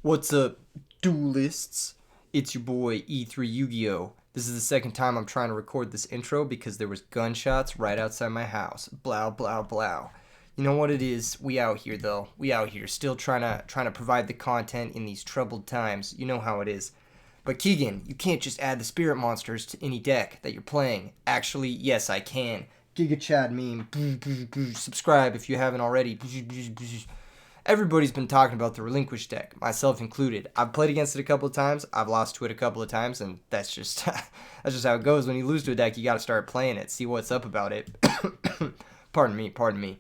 What's up, duelists? It's your boy E3 Yu-Gi-Oh! This is the second time I'm trying to record this intro because there was gunshots right outside my house. Blow, blow, blow. You know what it is? We out here though. We out here still trying to provide the content in these troubled times. You know how it is. But Keegan, you can't just add the spirit monsters to any deck that you're playing. Actually, yes, I can. Giga Chad meme. Subscribe if you haven't already. Everybody's been talking about the Relinquished deck, myself included. I've played against it a couple of times. I've lost to it a couple of times, and that's just that's just how it goes. When you lose to a deck, you got to start playing it, see what's up about it. Pardon me.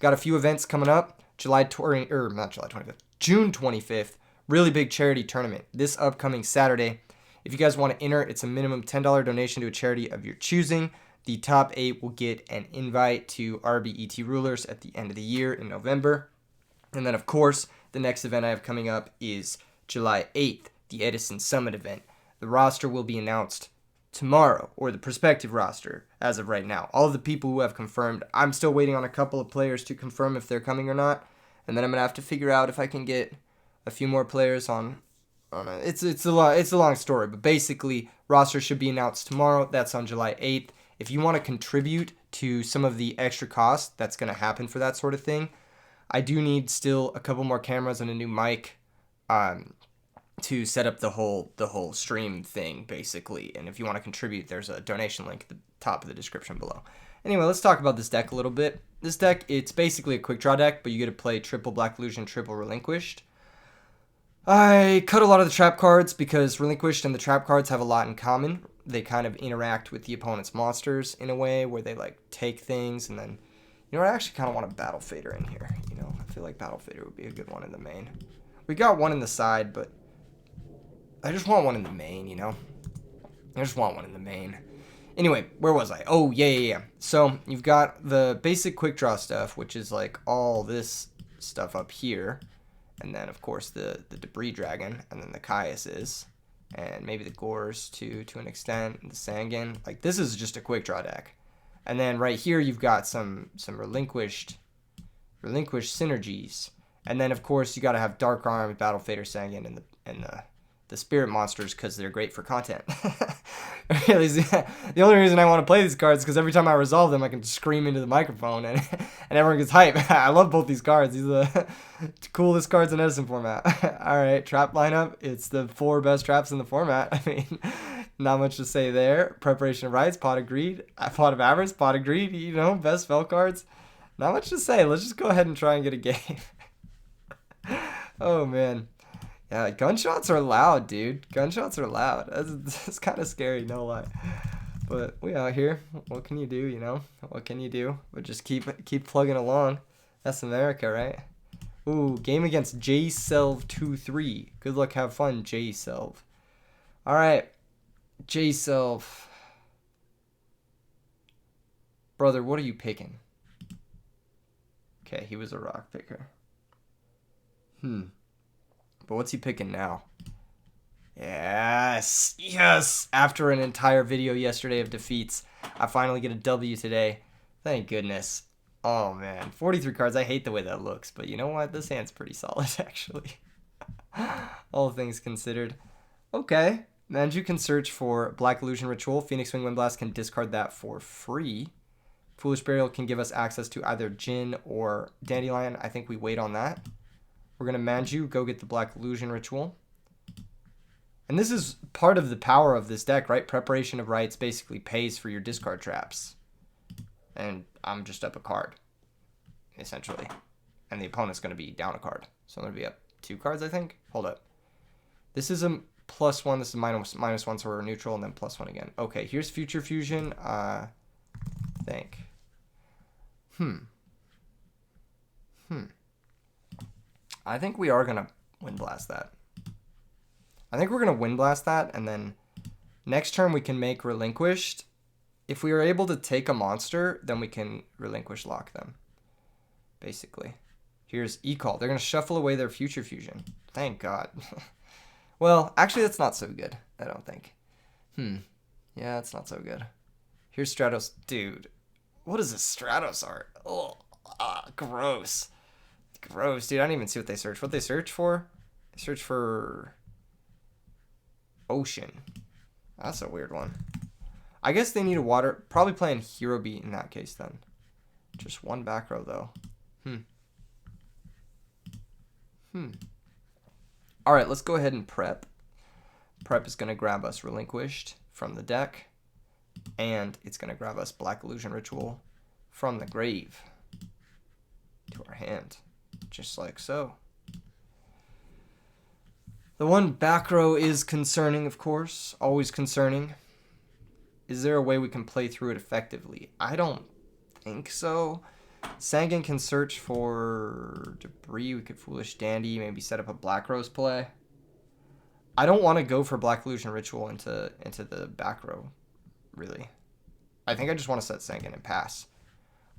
Got a few events coming up. Not July 25th, June 25th. Really big charity tournament this upcoming Saturday. If you guys want to enter, it's a minimum $10 donation to a charity of your choosing. The top 8 will get an invite to RBET Rulers at the end of the year in November. And then, of course, the next event I have coming up is July 8th, the Edison Summit event. The roster will be announced tomorrow, or the prospective roster as of right now. All of the people who have confirmed, I'm still waiting on a couple of players to confirm if they're coming or not. And then I'm going to have to figure out if I can get a few more players on it. It's a long story, but basically, roster should be announced tomorrow. That's on July 8th. If you want to contribute to some of the extra cost that's going to happen for that sort of thing, I do need still a couple more cameras and a new mic to set up the whole stream thing, basically. And if you want to contribute, there's a donation link at the top of the description below. Anyway, let's talk about this deck a little bit. This deck, it's basically a quick draw deck, but you get to play triple Black Illusion, triple Relinquished. I cut a lot of the trap cards because Relinquished and the trap cards have a lot in common. They kind of interact with the opponent's monsters in a way where they like take things and then, you know what, I actually kind of want a Battle Fader in here. You know, I feel like Battle Fader would be a good one in the main. We got one in the side, but I just want one in the main, you know? I just want one in the main. Anyway, where was I? Oh, yeah. So, you've got the basic quick draw stuff, which is like all this stuff up here. And then, of course, the Debris Dragon, and then the Caiuses, and maybe the Gores to an extent, and the Sangan. Like, this is just a quick draw deck. And then right here, you've got some relinquished synergies. And then, of course, you got to have Dark Arm, Battle Fader, Sangan, and the Spirit Monsters because they're great for content. Really, the only reason I want to play these cards is because every time I resolve them, I can scream into the microphone and everyone gets hype. I love both these cards. These are the coolest cards in Edison format. All right, trap lineup. It's the 4 best traps in the format. I mean, not much to say there. Preparation of Rites, Pot of Greed, Pot of Avarice, Pot of Greed, you know, best spell cards. Not much to say. Let's just go ahead and try and get a game. Oh, man. Yeah, gunshots are loud, dude. Gunshots are loud. That's kind of scary, no lie. But we out here. What can you do, you know? What can you do? But just keep plugging along. That's America, right? Ooh, game against J-Selv23. Good luck, have fun, J-Selv. All right, J-Selv. Brother, what are you picking? Okay, he was a rock picker. But what's he picking now? Yes. After an entire video yesterday of defeats, I finally get a W today. Thank goodness. Oh, man. 43 cards. I hate the way that looks. But you know what? This hand's pretty solid, actually. All things considered. Okay. Manju can search for Black Illusion Ritual. Phoenix Wing Windblast can discard that for free. Foolish Burial can give us access to either Jin or Dandelion. I think we wait on that. We're going to Manju, go get the Black Illusion Ritual. And this is part of the power of this deck, right? Preparation of Rites basically pays for your discard traps. And I'm just up a card, essentially. And the opponent's going to be down a card. So I'm going to be up 2 cards, I think. Hold up. This is a +1. This is -1, so we're neutral, and then +1 again. Okay, here's Future Fusion. I think. I think we are going to Windblast that. I think we're going to Windblast that, and then next turn we can make Relinquished. If we are able to take a monster, then we can Relinquish lock them, basically. Here's E-Call. They're going to shuffle away their Future Fusion. Thank God. Well, actually, that's not so good, I don't think. Yeah, that's not so good. Here's Stratos. Dude, what is this Stratos art? Oh, gross. Gross, dude. I don't even see what they search. What they search for Search for ocean. That's a weird one. I guess they need a water. Probably playing hero beat in that case then. Just one back row though. All right, let's go ahead and prep. Prep is going to grab us Relinquished from the deck, and it's going to grab us Black Illusion Ritual from the grave to our hand, just like so. The one back row is concerning, of course, always concerning. Is there a way we can play through it effectively? I don't think so. Sangan can search for debris. We could Foolish Dandy, maybe set up a Black Rose play. I don't want to go for Black Illusion Ritual into the back row, really. I think I just want to set Sangan and pass.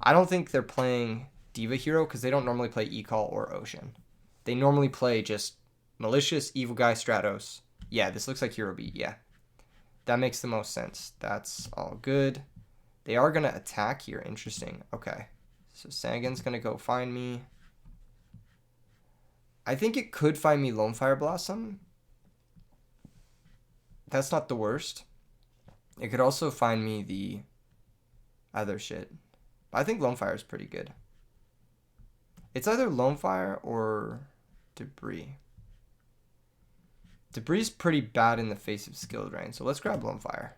I don't think they're playing Diva Hero because they don't normally play E-Call or Ocean. They normally play just Malicious, Evil Guy, Stratos. Yeah, this looks like Hero Beat, yeah. That makes the most sense. That's all good. They are going to attack here. Interesting. Okay. So Sangan's going to go find me. I think it could find me Lone Fire Blossom. That's not the worst. It could also find me the other shit. I think Lone Fire is pretty good. It's either Lone Fire or Debris. Debris is pretty bad in the face of skill drain, so let's grab Lone Fire.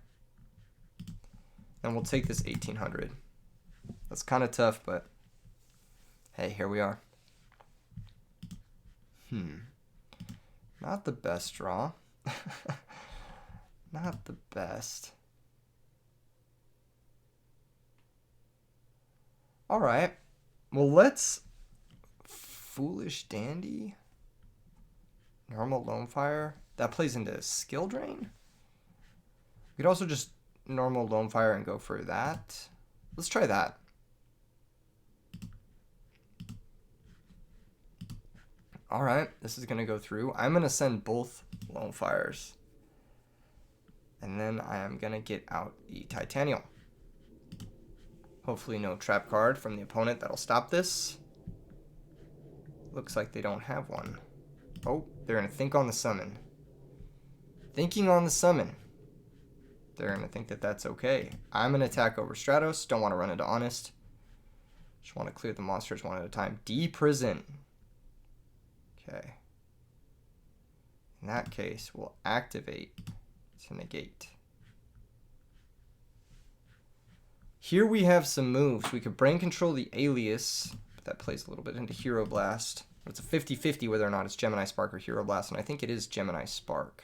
And we'll take this 1800. That's kind of tough, but hey, here we are. Not the best draw. Not the best. All right. Well, let's Foolish Dandy. Normal Lone Fire. That plays into skill drain. We could also just normal Lone Fire and go for that. Let's try that. All right. This is going to go through. I'm going to send both Lone Fires. And then I am going to get out the Titanium. Hopefully no trap card from the opponent that'll stop this. Looks like they don't have one. Oh, they're going to think on the summon. Thinking on the summon. They're going to think that that's okay. I'm going to attack over Stratos. Don't want to run into Honest. Just want to clear the monsters one at a time. Deprison. Okay. In that case, we'll activate to negate. Here we have some moves. We could brain control the Alias, but that plays a little bit into Hero Blast. But it's a 50-50 whether or not it's Gemini Spark or Hero Blast, and I think it is Gemini Spark.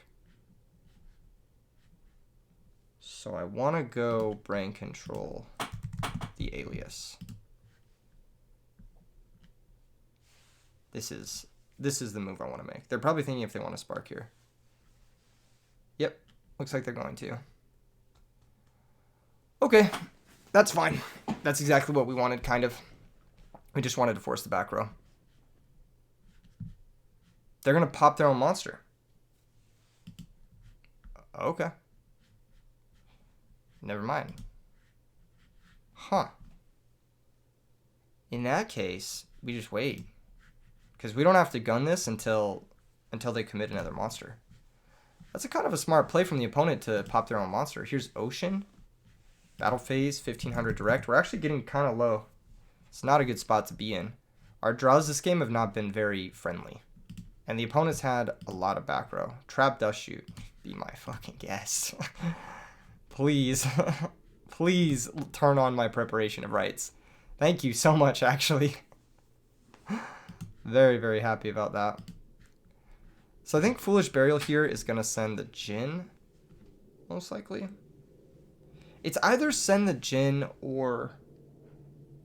So I want to go brain control the Alias. This is the move I want to make. They're probably thinking if they want to Spark here. Yep, looks like they're going to. Okay, that's fine. That's exactly what we wanted, kind of. We just wanted to force the back row. They're going to pop their own monster. Okay. Never mind. Huh. In that case, we just wait. Because we don't have to gun this until they commit another monster. That's a kind of a smart play from the opponent to pop their own monster. Here's Ocean. Battle phase, 1500 direct. We're actually getting kind of low. It's not a good spot to be in. Our draws this game have not been very friendly. And the opponent's had a lot of back row. Trap Dust Shoot. Be my fucking guest. Please. Please turn on my preparation of rights. Thank you so much, actually. Very, very happy about that. So I think Foolish Burial here is going to send the Djinn, most likely. It's either send the Djinn or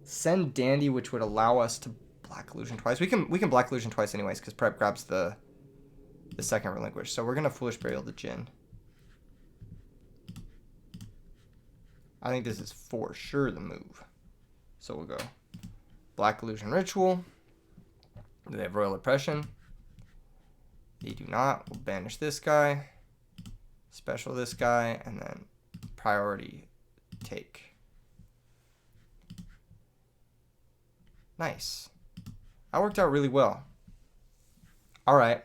send Dandy, which would allow us to Black Illusion twice. We can Black Illusion twice anyways, because Prep grabs the second Relinquish. So we're going to Foolish Burial the Djinn. I think this is for sure the move. So we'll go Black Illusion Ritual. Do they have Royal Oppression? They do not. We'll banish this guy, special this guy, and then priority take. Nice. That worked out really well. All right.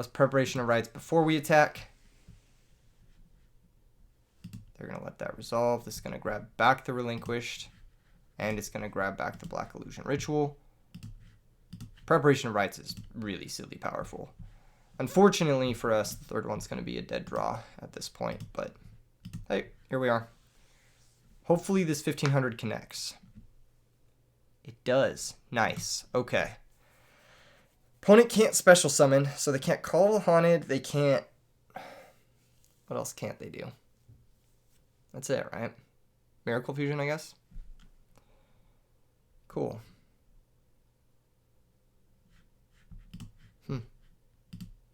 Plus preparation of rights before we attack. They're going to let that resolve. This is going to grab back the Relinquished. And it's going to grab back the Black Illusion Ritual. Preparation of rights is really silly powerful. Unfortunately for us, the third one's going to be a dead draw at this point. But hey, here we are. Hopefully this 1500 connects. It does. Nice. Okay. Opponent can't special summon, so they can't call the Haunted. They can't... What else can't they do? That's it, right? Miracle Fusion, I guess? Cool.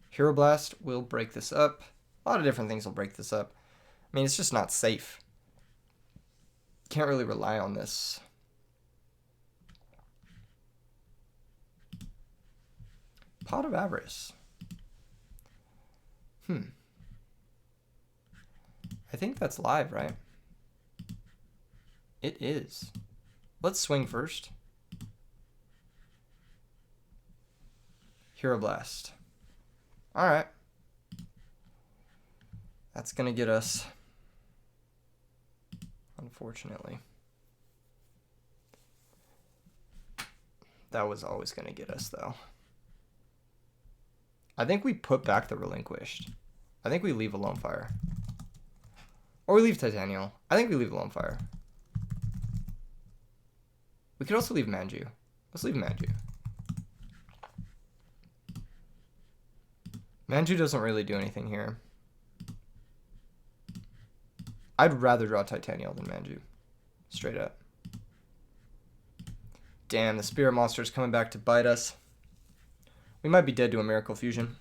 Hero Blast will break this up. A lot of different things will break this up. I mean, it's just not safe. Can't really rely on this. Pot of Avarice. I think that's live, right? It is. Let's swing first. Hero Blast. Alright. That's gonna get us. Unfortunately. That was always gonna get us, though. I think we put back the Relinquished. I think we leave a Lone Fire. Or we leave Titanial. I think we leave a Lone Fire. We could also leave Manju. Let's leave Manju. Manju doesn't really do anything here. I'd rather draw Titanial than Manju. Straight up. Damn, the Spirit Monster's coming back to bite us. We might be dead to a Miracle Fusion.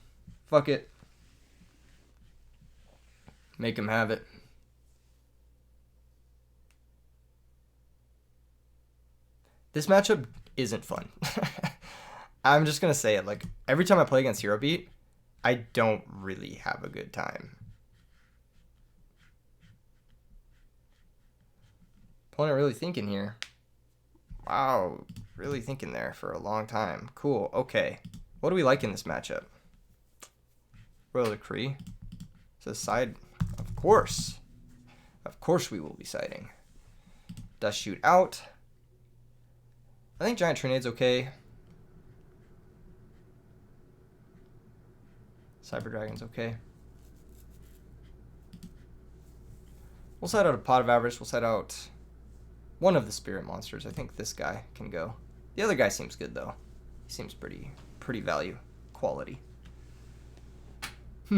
Fuck it. Make him have it. This matchup isn't fun. I'm just going to say it. Like, every time I play against Hero Beat, I don't really have a good time. Opponent really thinking here. Wow, really thinking there for a long time. Cool, okay. What do we like in this matchup? Royal Decree. So side, of course. Of course we will be siding. Dust Shoot out. I think Giant Trinade's okay. Cyber Dragon's okay. We'll side out a Pot of Avarice. We'll side out one of the Spirit Monsters. I think this guy can go. The other guy seems good, though. He seems pretty value quality. I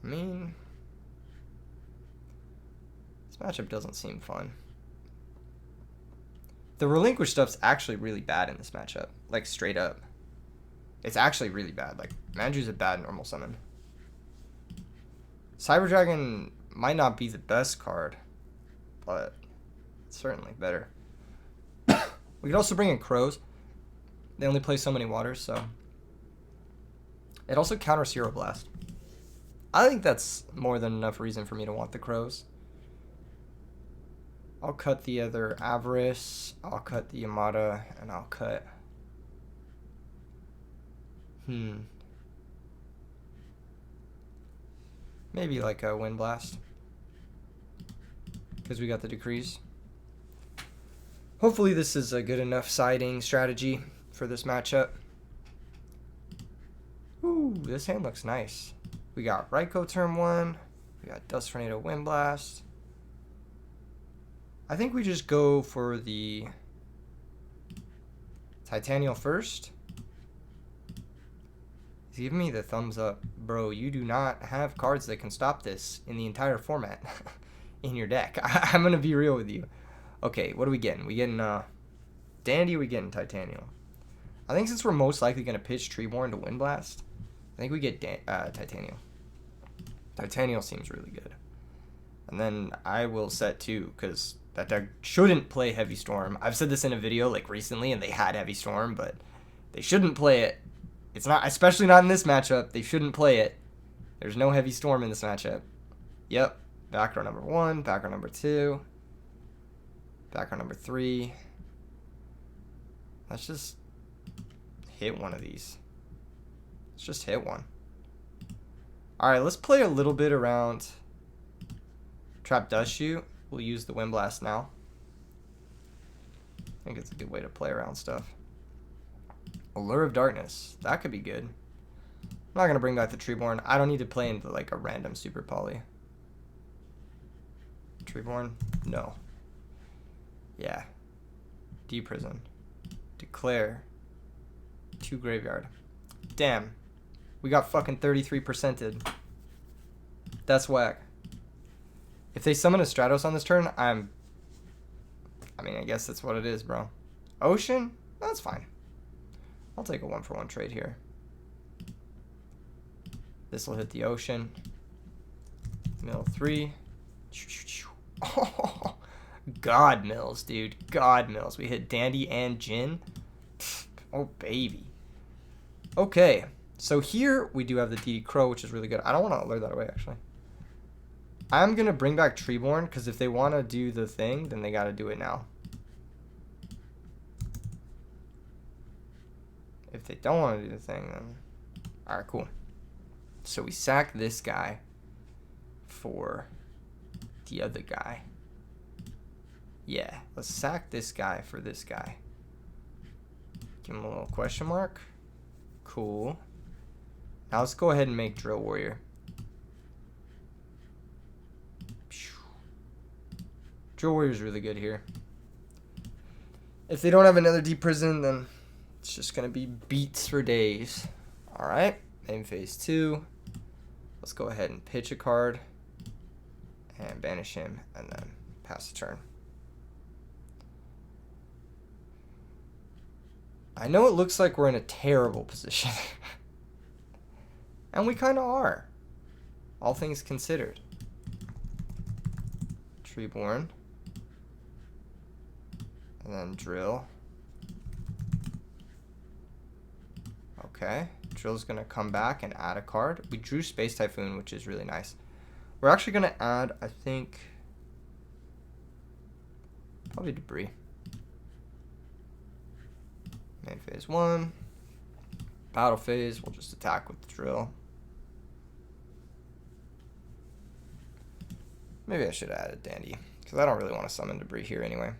mean, this matchup doesn't seem fun. The Relinquished stuff's actually really bad in this matchup. Like, straight up. It's actually really bad. Like, Manju's a bad normal summon. Cyber Dragon might not be the best card, but it's certainly better. We could also bring in Crows. They only play so many waters, so. It also counters Hero Blast. I think that's more than enough reason for me to want the Crows. I'll cut the other Avarice, I'll cut the Yamada, and I'll cut... Maybe like a Wind Blast. Because we got the Decrees. Hopefully this is a good enough siding strategy for this matchup. Ooh, this hand looks nice. We got Raikou turn 1. We got Dust Tornado Wind Blast. I think we just go for the Titanial first. He's giving me the thumbs up. Bro, you do not have cards that can stop this in the entire format in your deck. I'm going to be real with you. Okay, what are we getting? We getting Dandy or we getting Titanial? I think since we're most likely going to pitch Treeborn to Wind Blast, I think we get Titanial. Titanial seems really good. And then I will set 2 because that deck shouldn't play Heavy Storm. I've said this in a video like recently and they had Heavy Storm, but they shouldn't play it. It's not, especially not in this matchup. They shouldn't play it. There's no Heavy Storm in this matchup. Yep. Back row number 1, back row number 2, back row number 3. Let's just hit one of these. Let's just hit one. Alright, let's play a little bit around Trap Dust Shoot. We'll use the Wind Blast now. I think it's a good way to play around stuff. Allure of Darkness. That could be good. I'm not going to bring back the Treeborn. I don't need to play into like a random Super Poly. Treeborn? No. Yeah. Deprison. Declare. 2 Graveyard. Damn. We got fucking 33%ed. That's whack. If they summon a Stratos on this turn, I mean, I guess that's what it is, bro. Ocean? That's fine. I'll take a 1-for-1 trade here. This will hit the Ocean. Mill 3. Oh, God Mills, dude. God Mills. We hit Dandy and Jin. Oh, baby. Okay. So here we do have the DD Crow, which is really good. I don't want to lure that away, actually. I'm going to bring back Treeborn, because if they want to do the thing, then they got to do it now. If they don't want to do the thing, then... Alright, cool. So we sack this guy for the other guy. Yeah, let's sack this guy for this guy. Give him a little question mark. Cool. Now let's go ahead and make Drill Warrior. Drill Warrior is really good here. If they don't have another Deep Prison, then it's just going to be beats for days. Alright, main phase 2. Let's go ahead and pitch a card and banish him and then pass the turn. I know it looks like we're in a terrible position. And we kind of are. All things considered. Treeborn. And then Drill. Okay. Drill's going to come back and add a card. We drew Space Typhoon, which is really nice. We're actually going to add, I think, probably Debris. Main phase 1. Battle phase, we'll just attack with the Drill. Maybe I should have added Dandy, because I don't really want to summon Debris here anyway.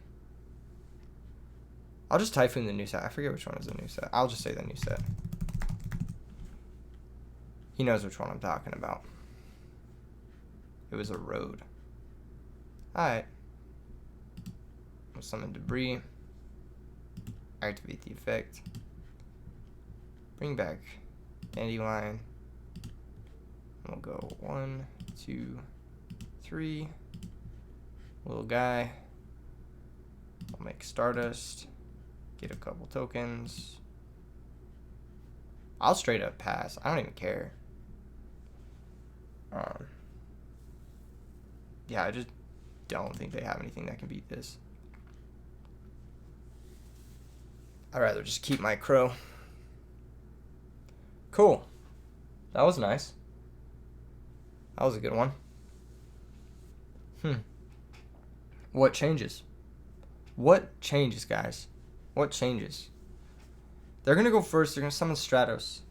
I'll just Typhoon the new set. I forget which one is the new set. I'll just say the new set. He knows which one I'm talking about. It was a road. Alright. We'll summon Debris. Activate the effect. Bring back Dandelion. We'll go 1, 2, 3. Little guy. I'll make Stardust. Get a couple tokens. I'll straight up pass. I don't even care. Yeah, I just don't think they have anything that can beat this. I'd rather just keep my Crow. Cool. That was nice. That was a good one. What changes? What changes, guys? What changes? They're going to go first. They're going to summon Stratos.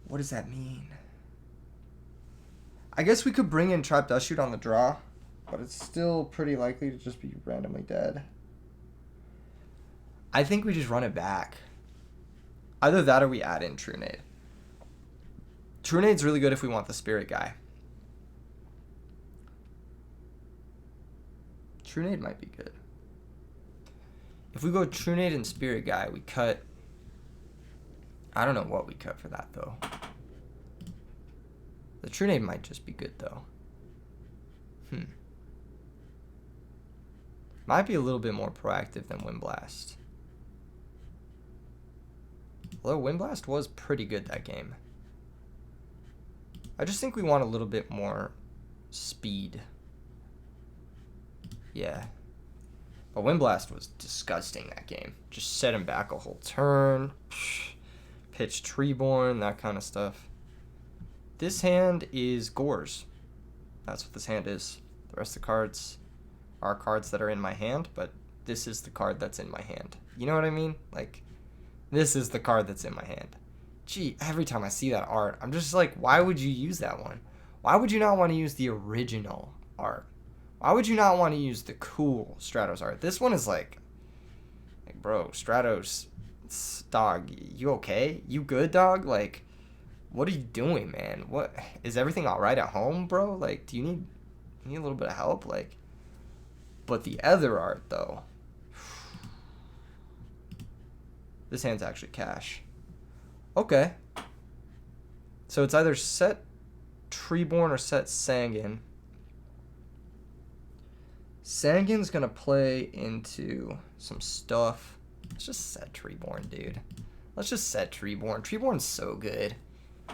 What does that mean? I guess we could bring in Trap Dust Shoot on the draw, but it's still pretty likely to just be randomly dead. I think we just run it back. Either that or we add in True Nade. True Nade's really good if we want the Spirit guy. True Nade might be good. If we go True Nade and Spirit guy, we cut... I don't know what we cut for that, though. The True Nade might just be good, though. Might be a little bit more proactive than Wind Blast. Although Wind Blast was pretty good that game. I just think we want a little bit more speed. Yeah. But Wind Blast was disgusting that game. Just set him back a whole turn. Pitch Treeborn, that kind of stuff. This hand is Gores. That's what this hand is. The rest of the cards are cards that are in my hand, but this is the card that's in my hand. You know what I mean? Like, This is the card that's in my hand. Gee, every time I see that art, I'm just like, why would you use that one? Why would you not want to use the original art? Why would you not want to use the cool Stratos art? This one is like bro, Stratos, dog, you okay? You good, dog? Like, what are you doing, man? What is everything all right at home, bro? Like, do you need a little bit of help? Like, but the other art though, this hand's actually cash. Okay, so it's either set Treeborn or set Sangan. Sangan's gonna play into some stuff. Let's just set Treeborn, dude. Let's just set Treeborn. Treeborn's so good.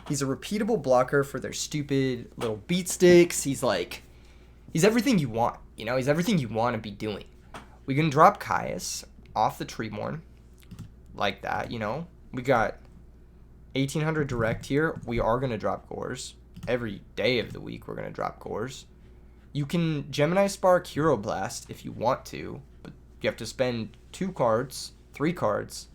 He's a repeatable blocker for their stupid little beat sticks. He's everything you want. You know, he's everything you want to be doing. We can drop Caius off the Treeborn like that, you know. We got 1800 direct here. We are going to drop Gores. Every day of the week we're going to drop Gores. You can Gemini Spark Hero Blast if you want to, but you have to spend 2 cards, 3 cards.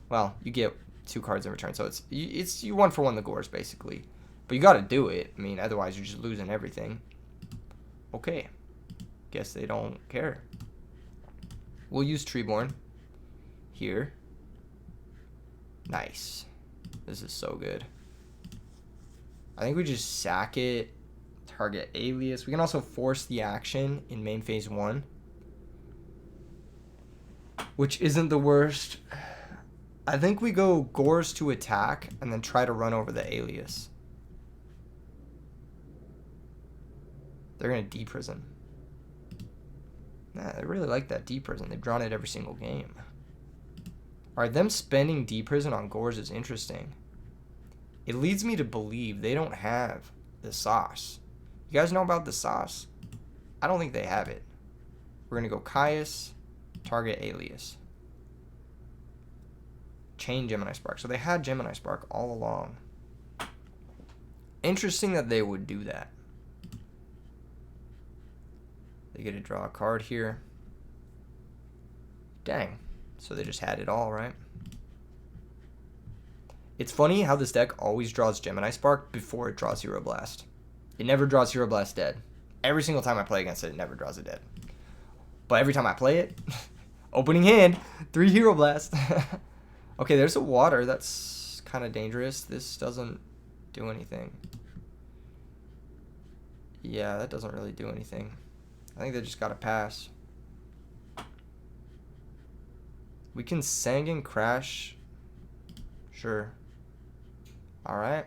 Well, you get 2 cards in return, so it's you 1-for-1 the Gores basically. But you got to do it. I mean, otherwise you're just losing everything. Okay. Guess they don't care. We'll use Treeborn here. Nice. This is so good. I think we just sack it, target Alias. We can also force the action in main phase 1, which isn't the worst. I think we go Gores to attack and then try to run over the Alias. They're going to deprison. Nah, I really like that deprison. They've drawn it every single game. Alright, them spending deprison on Gores is interesting. It leads me to believe they don't have the sauce. You guys know about the sauce? I don't think they have it. We're going to go Caius, target Alias. Chain Gemini Spark. So they had Gemini Spark all along. Interesting that they would do that. They get to draw a card here. Dang. So they just had it all, right? It's funny how this deck always draws Gemini Spark before it draws Hero Blast. It never draws Hero Blast dead. Every single time I play against it, it never draws it dead. But every time I play it, opening hand, 3 Hero Blast. Okay, there's a water. That's kind of dangerous. This doesn't do anything. Yeah, that doesn't really do anything. I think they just got to pass. We can Sangan Crash. Sure. Alright.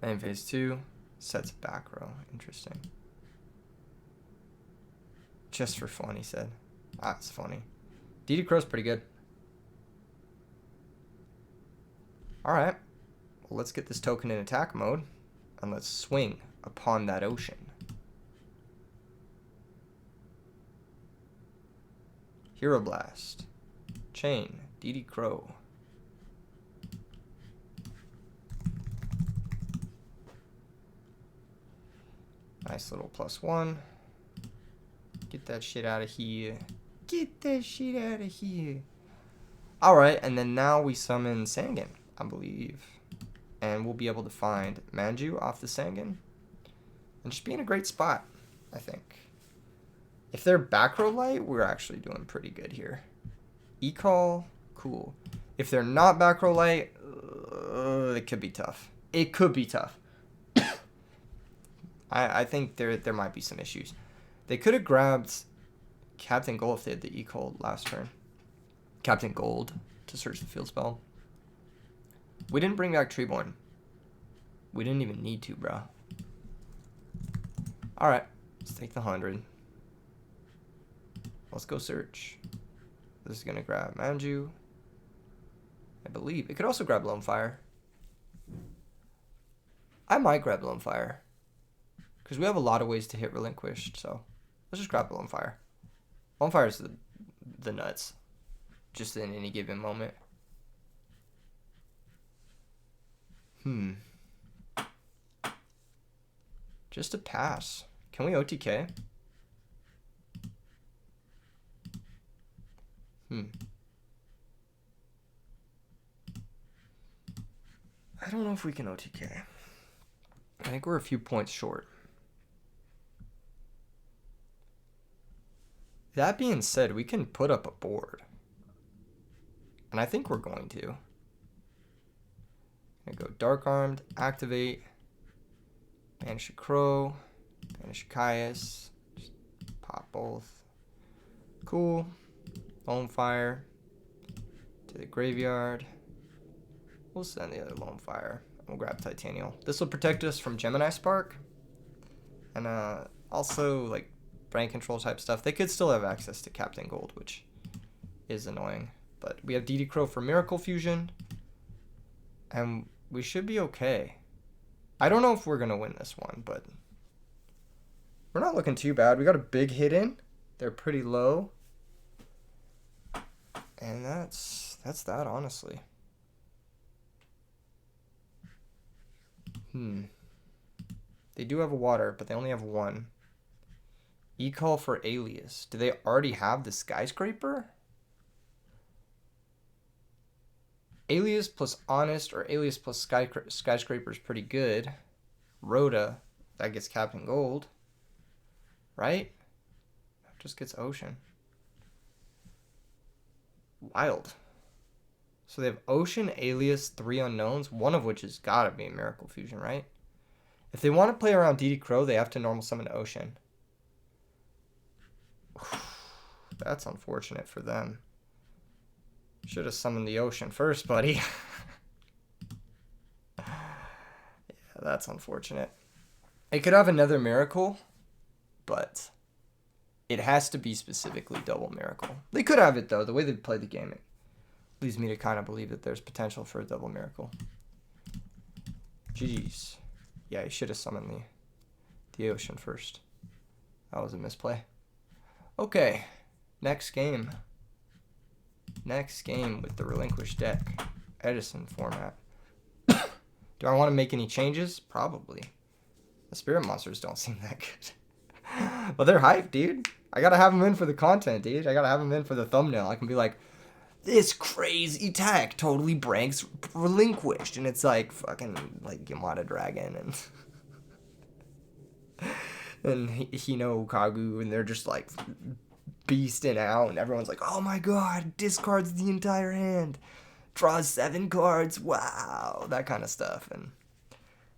Main phase 2. Sets back row. Interesting. Just for fun, he said. That's funny. DD Crow's pretty good. Alright. Well, let's get this token in attack mode. And let's swing upon that ocean. Hero Blast. Chain. DD Crow. Nice little +1. Get that shit out of here. Get that shit out of here. Alright, and then now we summon Sangan, I believe. And we'll be able to find Manju off the Sangan. And just be in a great spot, I think. If they're back row light, we're actually doing pretty good here. E-call, cool. If they're not back row light, it could be tough. It could be tough. I think there might be some issues. They could have grabbed Captain Gold if they had the E-call last turn. Captain Gold to search the field spell. We didn't bring back Treeborn. We didn't even need to, bro. Alright, let's take the 100. Let's go search. This is going to grab Manju. I believe. It could also grab Lone Fire. I might grab Lone Fire. Because we have a lot of ways to hit Relinquished, so let's just grab Lone Fire. Lone Fire is the nuts. Just in any given moment. Just a pass. Can we OTK? I don't know if we can OTK. I think we're a few points short. That being said, we can put up a board. And I think we're going to. Gonna go Dark Armed, activate, banish a Crow, banish a Caius, just pop both. Cool. Lone Fire to the graveyard. We'll send the other Lone Fire. We'll grab Titanial. This will protect us from Gemini Spark. And also, like, brain control type stuff. They could still have access to Captain Gold, which is annoying. But we have DD Crow for Miracle Fusion. And we should be okay. I don't know if we're going to win this one, but we're not looking too bad. We got a big hit in. They're pretty low. And that's that, honestly. They do have a water, but they only have one. E-call for Alias. Do they already have the Skyscraper? Alias plus Honest or Alias plus Skyscraper is pretty good. Rhoda, that gets Captain Gold. Right? Just gets Ocean. Wild. So they have Ocean, Alias, 3 unknowns, one of which has got to be a Miracle Fusion, right? If they want to play around DD Crow, they have to normal summon Ocean. That's unfortunate for them. Should have summoned the Ocean first, buddy. Yeah, that's unfortunate. It could have another Miracle, but it has to be specifically double Miracle. They could have it, though. The way they play the game, it leads me to kind of believe that there's potential for a double Miracle. GG's. Yeah, he should have summoned the Ocean first. That was a misplay. Okay, next game. Next game with the Relinquished deck. Edison format. Do I want to make any changes? Probably. The Spirit Monsters don't seem that good. But they're hyped, dude. I gotta have them in for the content, dude. I gotta have them in for the thumbnail. I can be like, this crazy tech totally breaks Relinquished. And it's like fucking like Yamada Dragon and Hino Kagu, and they're just like beasting out, and everyone's like, oh my god, discards the entire hand, draws 7 cards, wow, that kind of stuff. And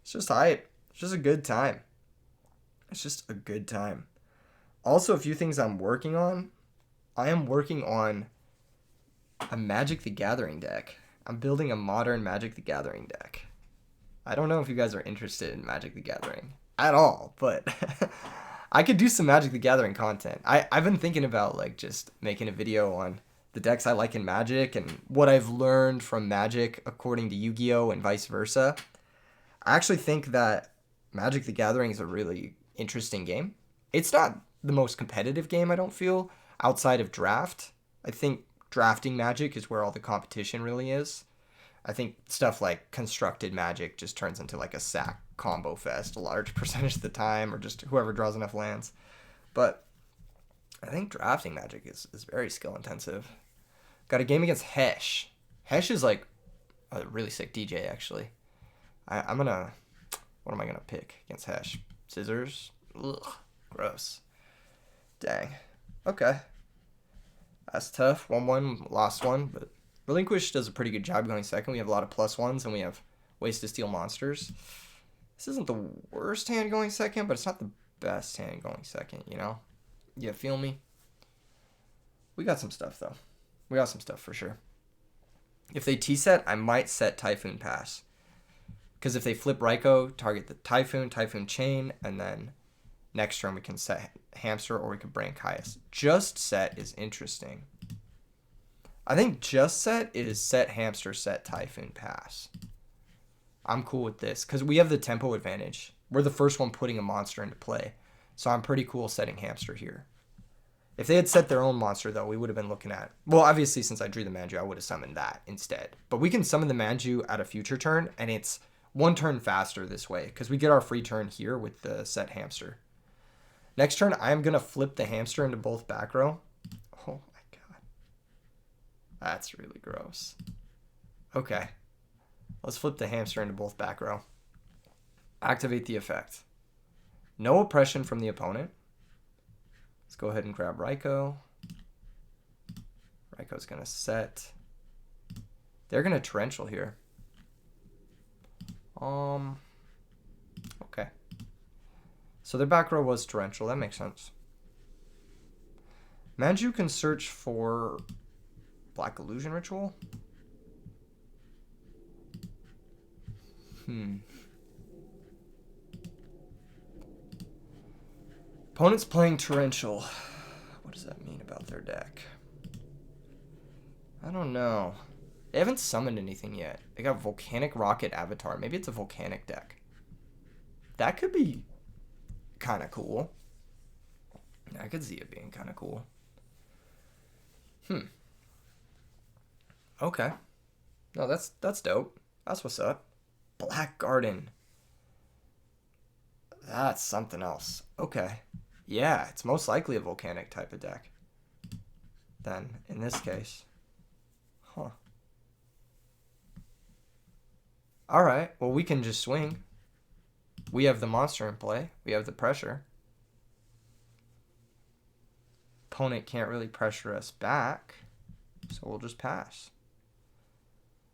it's just hype. It's just a good time. It's just a good time. Also, a few things I'm working on. I am working on a Magic the Gathering deck. I'm building a modern Magic the Gathering deck. I don't know if you guys are interested in Magic the Gathering at all, but I could do some Magic the Gathering content. I've been thinking about like just making a video on the decks I like in Magic and what I've learned from Magic according to Yu-Gi-Oh! And vice versa. I actually think that Magic the Gathering is a really interesting game. It's not the most competitive game, I don't feel, outside of draft. I think drafting Magic is where all the competition really is. I think stuff like constructed Magic just turns into like a sack combo fest a large percentage of the time, or just whoever draws enough lands. But I think drafting Magic is very skill intensive. Got a game against Hesh. Hesh is like a really sick DJ, actually. I'm gonna... What am I gonna pick against Hesh? Scissors? Ugh, gross. Dang. Okay. That's tough. 1-1, lost one, but Relinquished does a pretty good job going second. We have a lot of +1s, and we have ways to steal monsters. This isn't the worst hand going second, but it's not the best hand going second, you know? You feel me? We got some stuff, though. We got some stuff for sure. If they T-set, I might set Typhoon Pass. Because if they flip Raikou, target the Typhoon Chain, and then next turn we can set Hamster, or we could bring Caius. Just set is interesting. I think just set is set Hamster, set Typhoon Pass. I'm cool with this because we have the tempo advantage. We're the first one putting a monster into play. So I'm pretty cool setting Hamster here. If they had set their own monster, though, we would have been looking at... Well, obviously, since I drew the Manju, I would have summoned that instead. But we can summon the Manju at a future turn, and it's one turn faster this way because we get our free turn here with the set Hamster. Next turn, I'm going to flip the Hamster into both back row. Oh, my God. That's really gross. Okay. Let's flip the hamster into both back row. Activate the effect. No oppression from the opponent. Let's go ahead and grab Ryko. Ryko's going to set. They're going to torrential here. Okay. So their back row was torrential. That makes sense. Manju can search for Black Illusion Ritual. Opponent's playing torrential. What does that mean about their deck? I don't know. They haven't summoned anything yet. They got Volcanic Rocket Avatar. Maybe it's a volcanic deck. That could be kind of cool. I could see it being kind of cool. Okay. No, that's dope. That's what's up. Black Garden. That's something else. Okay. Yeah, it's most likely a volcanic type of deck. Then, in this case. Huh. Alright, well we can just swing. We have the monster in play. We have the pressure. Opponent can't really pressure us back, so we'll just pass.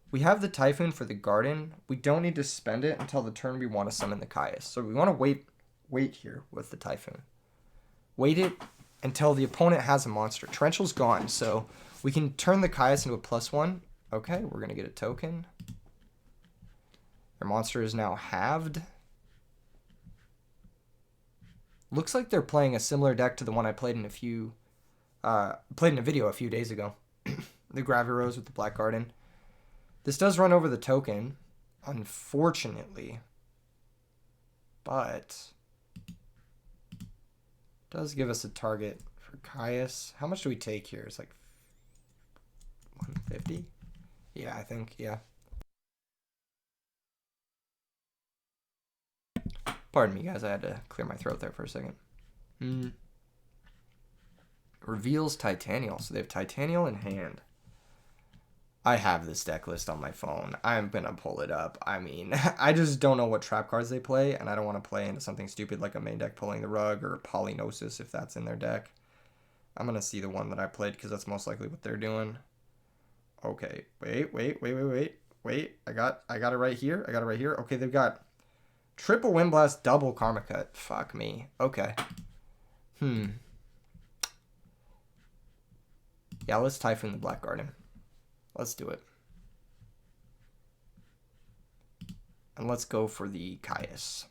We have the Typhoon for the Garden. We don't need to spend it until the turn we want to summon the Caius. So we want to wait here with the Typhoon. Wait it until the opponent has a monster. Torrential's gone, so we can turn the Caius into a +1. Okay, we're going to get a token. Their monster is now halved. Looks like they're playing a similar deck to the one I played in a video a few days ago. The Gravity Rose with the Black Garden. This does run over the token, unfortunately, but does give us a target for Caius. How much do we take here? It's like 150? Yeah, I think, yeah. Pardon me, guys. I had to clear my throat there for a second. Reveals Titanial. So they have Titanial in hand. I have this deck list on my phone. I'm going to pull it up. I mean, I just don't know what trap cards they play, and I don't want to play into something stupid like a main deck pulling the rug or Polynosis if that's in their deck. I'm going to see the one that I played because that's most likely what they're doing. Okay, wait. I got it right here. Okay, they've got triple Wind Blast, double Karma Cut. Fuck me. Okay. Yeah, let's Typhoon the Black Garden. Let's do it. And let's go for the Caius.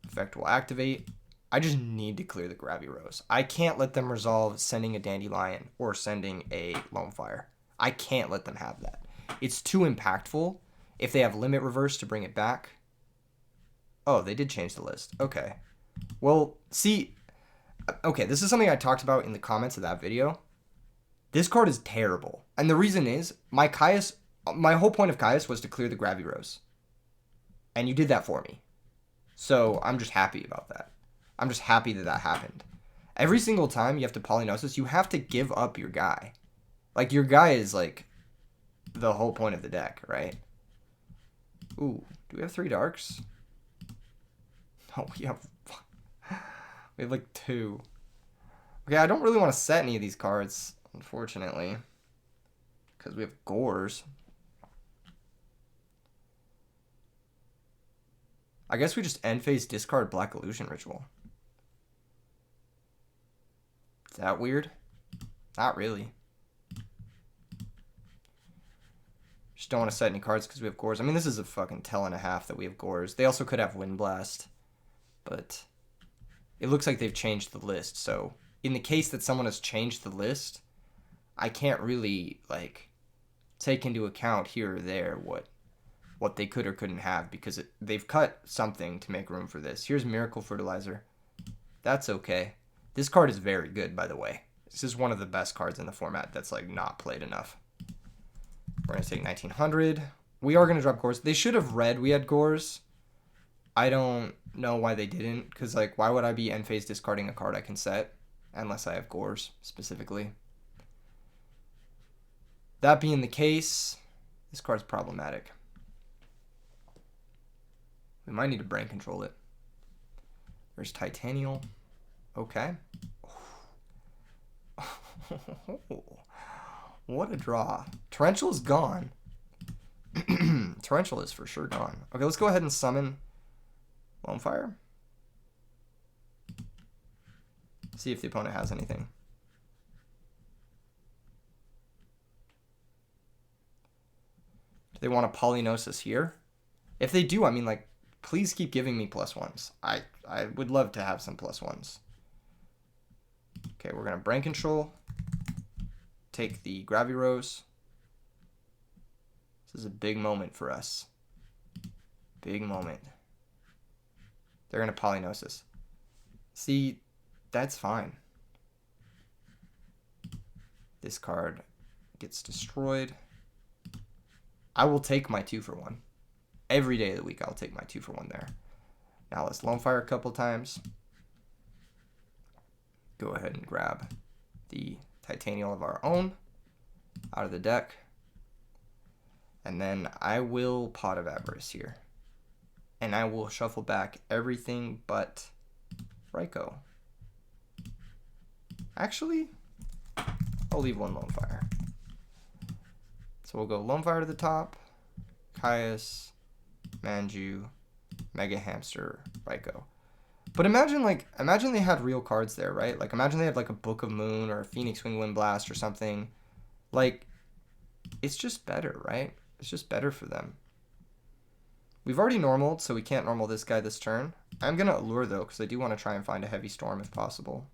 Effect will activate. I just need to clear the Gravity Rose. I can't let them resolve sending a Dandelion or sending a Lone Fire. I can't let them have that. It's too impactful. If they have Limit Reverse to bring it back. Oh, they did change the list. Okay. Well, see. Okay, this is something I talked about in the comments of that video. This card is terrible. And the reason is, my whole point of Caius was to clear the Gravity Rose. And you did that for me. So, I'm just happy about that. I'm just happy that that happened. Every single time you have to Polynosis, you have to give up your guy. Like, your guy is, like, the whole point of the deck, right? Ooh, do we have 3 darks? No, we have like 2. Okay, I don't really want to set any of these cards, unfortunately, because we have Gores. I guess we just end phase discard Black Illusion Ritual. Is that weird? Not really. Just don't want to set any cards because we have Gores. I mean, this is a fucking tell and a half that we have Gores. They also could have Wind Blast, but it looks like they've changed the list. So in the case that someone has changed the list, I can't really like take into account here or there what they could or couldn't have because they've cut something to make room for this. Here's Miracle Fertilizer. That's okay. This card is very good, by the way. This is one of the best cards in the format that's like not played enough. We're going to take 1900. We are going to drop Gores. They should have read we had Gores. I don't know why they didn't, because like why would I be end phase discarding a card I can set unless I have Gores specifically. That being the case, This card's problematic. We might need to brain control it. There's Titanial. Okay. What a draw. Tarantula's gone. Tarantula is for sure gone. Okay, let's go ahead and summon Lone Fire. See if the opponent has anything. Do they want a Polynosis here? If they do, I mean, like, please keep giving me +1s. I would love to have some +1s. Okay, we're going to brain control. Take the Gravity Rose. This is a big moment for us. Big moment. They're going to Polynosis. See, that's fine. This card gets destroyed. I will take my 2-for-1. Every day of the week, I'll take my 2-for-1 there. Now let's Lone Fire a couple times. Go ahead and grab the Titanial of our own out of the deck. And then I will Pot of Avarice here. And I will shuffle back everything but Raikou. Actually, I'll leave one Lone Fire. So we'll go Lone Fire to the top, Caius, Manju, Mega Hamster, Raikou. But imagine they had real cards there, right? Like imagine they had like a Book of Moon or a Phoenix Wing Wind Blast or something. Like, it's just better, right? It's just better for them. We've already normaled, so we can't normal this guy this turn. I'm going to Allure, though, because I do want to try and find a Heavy Storm if possible.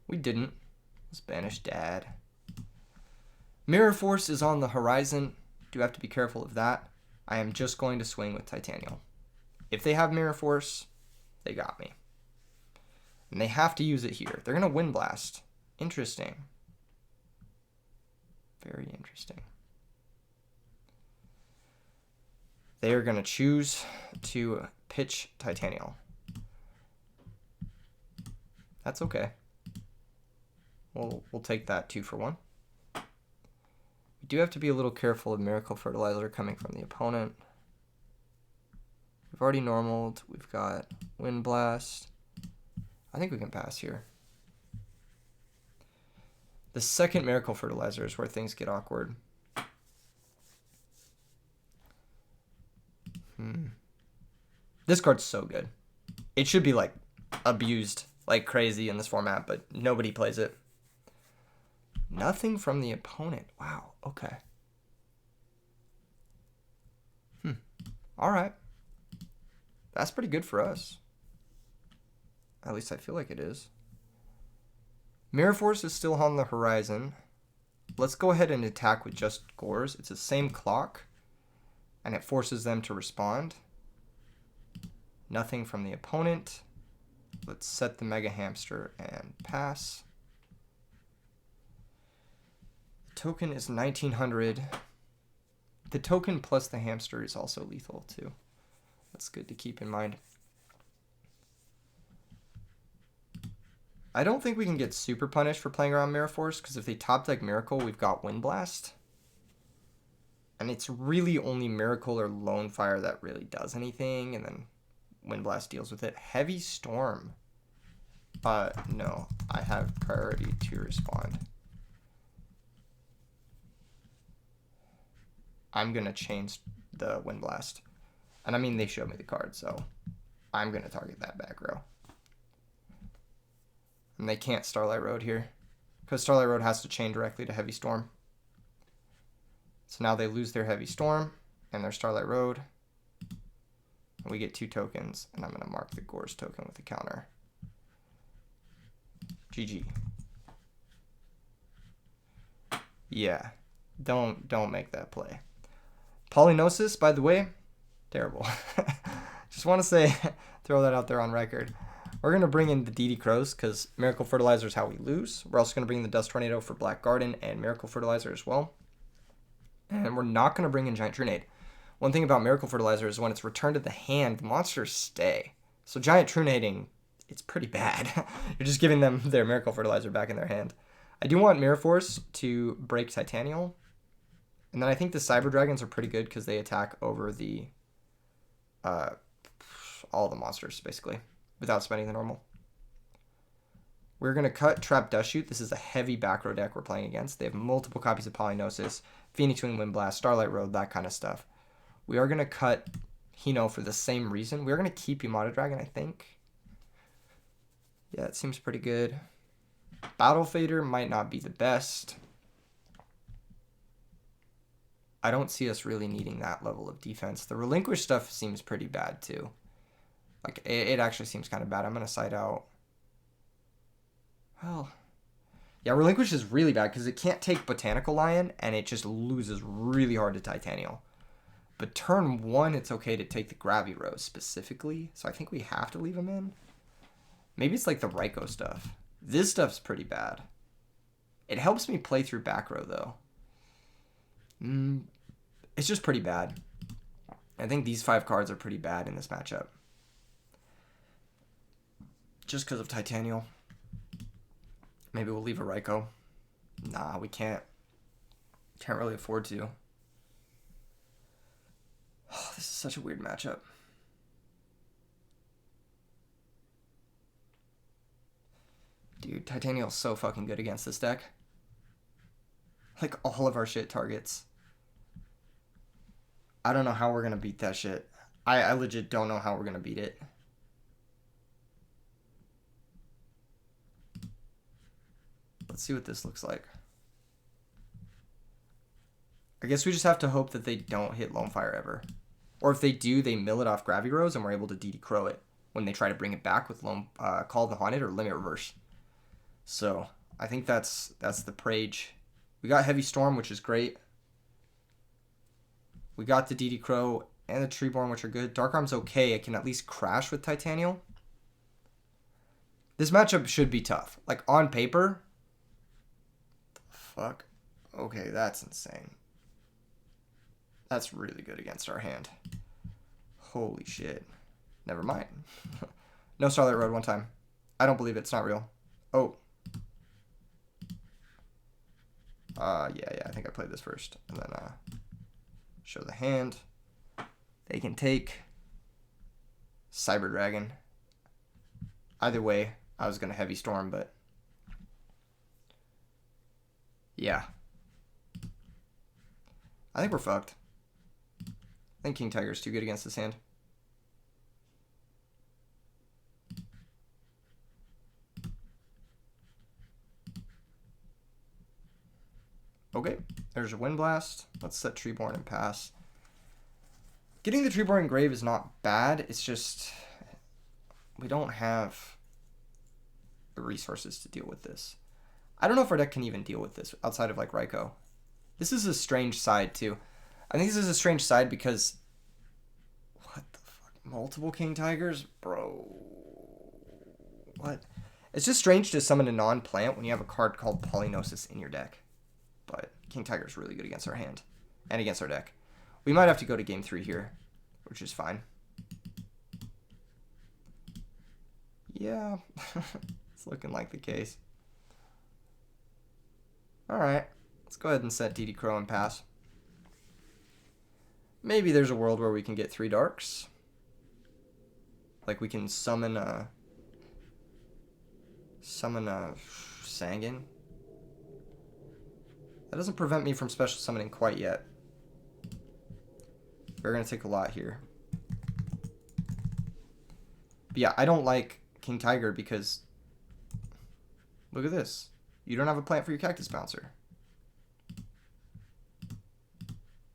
We didn't. Let's banish Dad. Mirror Force is on the horizon. Do have to be careful of that. I am just going to swing with Titanial. If they have Mirror Force, they got me. And they have to use it here. They're going to Wind Blast. Interesting. Very interesting. They are going to choose to pitch Titanial. That's okay. We'll take that 2-for-1. We do have to be a little careful of Miracle Fertilizer coming from the opponent. We've already normaled. We've got Wind Blast. I think we can pass here. The second Miracle Fertilizer is where things get awkward. This card's so good. It should be like abused like crazy in this format, but nobody plays it. Nothing from the opponent. Wow. Okay. All right. That's pretty good for us. At least I feel like it is. Mirror Force is still on the horizon. Let's go ahead and attack with just Gores. It's the same clock, and it forces them to respond. Nothing from the opponent. Let's set the Mega Hamster and pass. The token is 1900. The token plus the hamster is also lethal too. That's good to keep in mind. I don't think we can get super punished for playing around Mirror Force, because if they top deck Miracle, we've got Wind Blast. And it's really only Miracle or Lone Fire that really does anything, and then Wind Blast deals with it. Heavy Storm. No, I have priority to respond. I'm going to change the Wind Blast. And I mean, they showed me the card, so I'm going to target that back row. And they can't Starlight Road here, because Starlight Road has to chain directly to Heavy Storm. So now they lose their Heavy Storm and their Starlight Road. And we get 2 tokens, and I'm going to mark the Gores token with a counter. GG. Yeah, don't make that play. Polynosis, by the way, terrible. Just want to say, throw that out there on record. We're going to bring in the DD Crows, because Miracle Fertilizer is how we lose. We're also going to bring in the Dust Tornado for Black Garden and Miracle Fertilizer as well. And we're not going to bring in Giant Trunade. One thing about Miracle Fertilizer is when it's returned to the hand, the monsters stay. So Giant Trunading, it's pretty bad. You're just giving them their Miracle Fertilizer back in their hand. I do want Mirror Force to break Titanial. And then I think the Cyber Dragons are pretty good because they attack over the all the monsters, basically, without spending the normal. We're going to cut Trap Dust Shoot. This is a heavy back row deck we're playing against. They have multiple copies of Polynosis, Phoenix Wing, Wind Blast, Starlight Road, that kind of stuff. We are going to cut Hino for the same reason. We're going to keep Yamato Dragon, I think. Yeah, it seems pretty good. Battle Fader might not be the best. I don't see us really needing that level of defense. The Relinquished stuff seems pretty bad, too. Like, it actually seems kind of bad. I'm going to side out. Well, yeah, Relinquish is really bad because it can't take Botanical Lion, and it just loses really hard to Titanial. But turn 1, it's okay to take the Gravity Rose specifically, so I think we have to leave him in. Maybe it's like the Raikou stuff. This stuff's pretty bad. It helps me play through back row, though. It's just pretty bad. I think these 5 cards are pretty bad in this matchup. Just because of Titanial. Maybe we'll leave a Raikou. Nah, we can't. Can't really afford to. Oh, this is such a weird matchup. Dude, Titanial's so fucking good against this deck. Like, all of our shit targets. I don't know how we're going to beat that shit. I legit don't know how we're going to beat it. Let's see what this looks like. I guess we just have to hope that they don't hit Lone Fire ever. Or if they do, they mill it off Gravity Rose and we're able to DD Crow it when they try to bring it back with Call of the Haunted or Limit Reverse. So I think that's the Prage. We got Heavy Storm, which is great. We got the DD Crow and the Treeborn, which are good. Dark Arm's okay. It can at least crash with Titanial. This matchup should be tough. Like, on paper... Fuck. Okay, that's insane. That's really good against our hand. Holy shit. Never mind. No Starlight Road one time. I don't believe it. It's not real. Oh. Yeah, I think I played this first. And then show the hand. They can take Cyber Dragon. Either way, I was going to Heavy Storm, but yeah. I think we're fucked. I think King Tiger's too good against this hand. Okay, there's a Wind Blast. Let's set Treeborn and pass. Getting the Treeborn in grave is not bad. It's just we don't have the resources to deal with this. I don't know if our deck can even deal with this outside of like Raikou. This is a strange side too. I think this is a strange side because what the fuck? Multiple King Tigers? Bro. What? It's just strange to summon a non-plant when you have a card called Polynosis in your deck. But King Tiger is really good against our hand and against our deck. We might have to go to game 3 here, which is fine. Yeah, it's looking like the case. All right, let's go ahead and set DD Crow and pass. Maybe there's a world where we can get 3 darks. Like we can summon a Sangan. That doesn't prevent me from special summoning quite yet. We're going to take a lot here. But yeah, I don't like King Tiger because look at this. You don't have a plant for your Cactus Bouncer.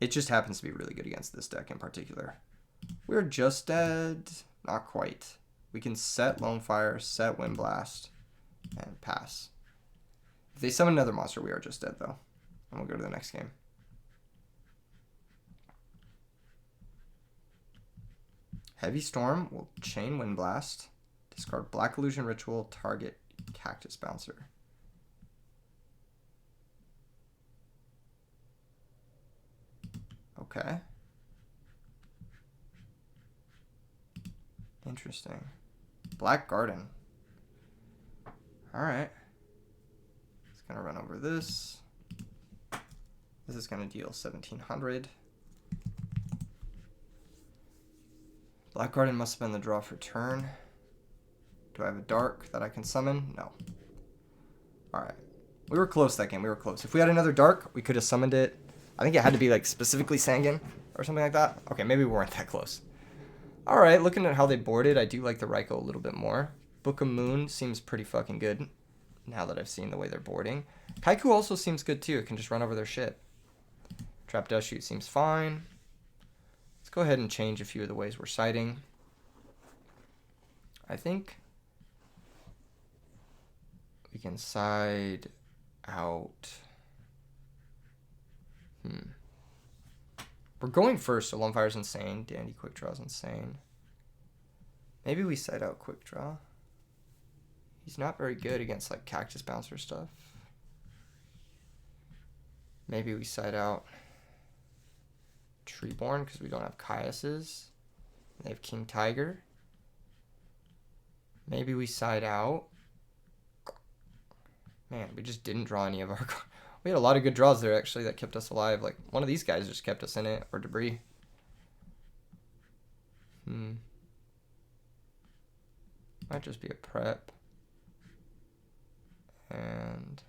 It just happens to be really good against this deck in particular. We're just dead. Not quite. We can set Lone Fire, set Wind Blast, and pass. If they summon another monster, we are just dead though. And we'll go to the next game. Heavy Storm will chain Wind Blast. Discard Black Illusion Ritual, target Cactus Bouncer. Okay. Interesting. Black Garden. Alright. It's gonna run over this. This is going to deal 1700. Black Garden must have been the draw for turn. Do I have a dark that I can summon? No. Alright. We were close that game. We were close. If we had another dark, we could have summoned it. I think it had to be like specifically Sangan or something like that. Okay, maybe we weren't that close. Alright, looking at how they boarded, I do like the Raikou a little bit more. Book of Moon seems pretty fucking good now that I've seen the way they're boarding. Kaiku also seems good too. It can just run over their shit. Trap Dust Shoot seems fine. Let's go ahead and change a few of the ways we're siding. I think we can side out. We're going first, so Lone Fire's insane. Dandy Quick Draw's insane. Maybe we side out Quick Draw. He's not very good against like Cactus Bouncer stuff. Maybe we side out Treeborn because we don't have Caius's. They have King Tiger. Maybe we side out. Man, we just didn't draw any of our... We had a lot of good draws there, actually, that kept us alive. Like, one of these guys just kept us in it, or Debris. Might just be a prep. And...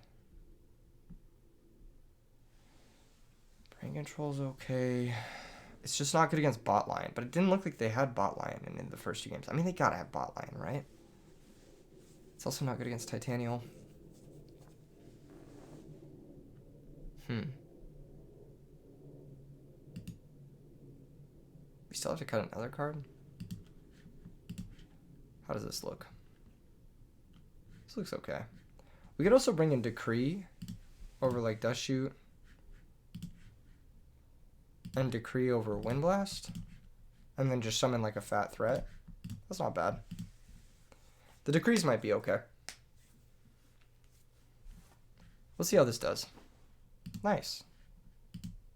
Brain Control's okay. It's just not good against bot line, but it didn't look like they had bot line in the first two games. I mean, they gotta have bot line, right? It's also not good against Titanial. We still have to cut another card? How does this look? This looks okay. We could also bring in Decree over like Dust Shoot. And Decree over Wind Blast. And then just summon like a fat threat. That's not bad. The Decrees might be okay. We'll see how this does. Nice.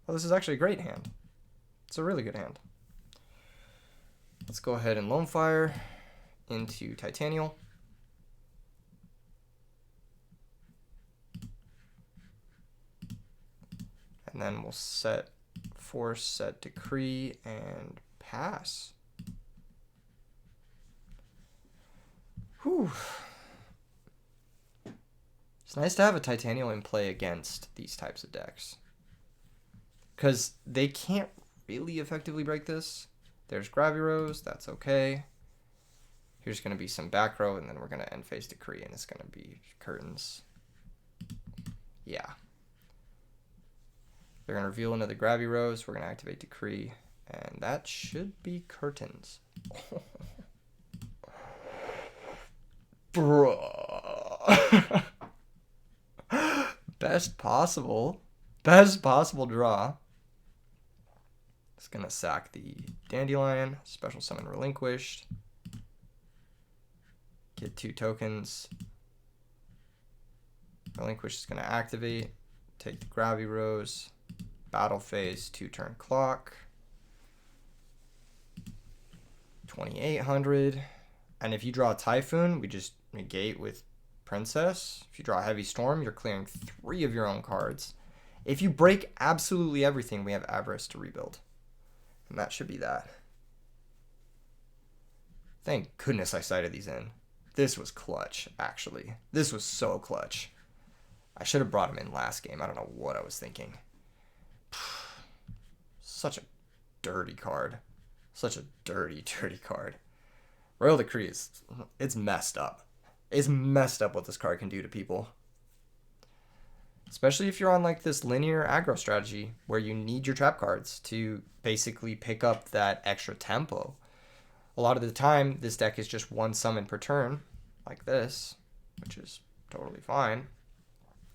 Oh, this is actually a great hand. It's a really good hand. Let's go ahead and Lone Fire into Titanial. And then we'll set Force, set Decree, and pass. Whew. It's nice to have a Titanial in play against these types of decks. Because they can't really effectively break this. There's Gravirose, that's okay. Here's going to be some back row, and then we're going to end phase Decree, and it's going to be curtains. Yeah. They're going to reveal another Gravirose, we're going to activate Decree, and that should be curtains. Bruh. Best possible draw. It's gonna sack the Dandelion, special summon Relinquished, get 2 tokens. Relinquished is gonna activate, take the Gravirose, battle phase, 2-turn clock, 2800, and if you draw a Typhoon, we just negate with Princess. If you draw a Heavy Storm, you're clearing 3 of your own cards. If you break absolutely everything, we have Avarice to rebuild. And that should be that. Thank goodness I sighted these in. This was clutch, actually. This was so clutch. I should have brought him in last game. I don't know what I was thinking. Such a dirty card. Such a dirty, dirty card. Royal Decree it's messed up. It's messed up what this card can do to people. Especially if you're on like this linear aggro strategy where you need your trap cards to basically pick up that extra tempo. A lot of the time, this deck is just 1 summon per turn, like this, which is totally fine.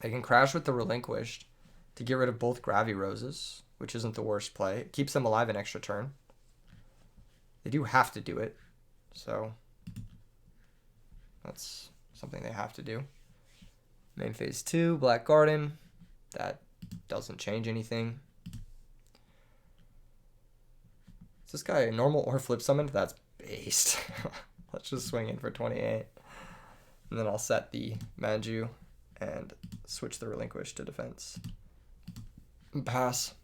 They can crash with the Relinquished to get rid of both Graviroses, which isn't the worst play. It keeps them alive an extra turn. They do have to do it, so that's something they have to do. Main phase 2, Black Garden. That doesn't change anything. Is this guy normal or flip summoned? That's based. Let's just swing in for 28. And then I'll set the Manju and switch the Relinquish to defense. Pass.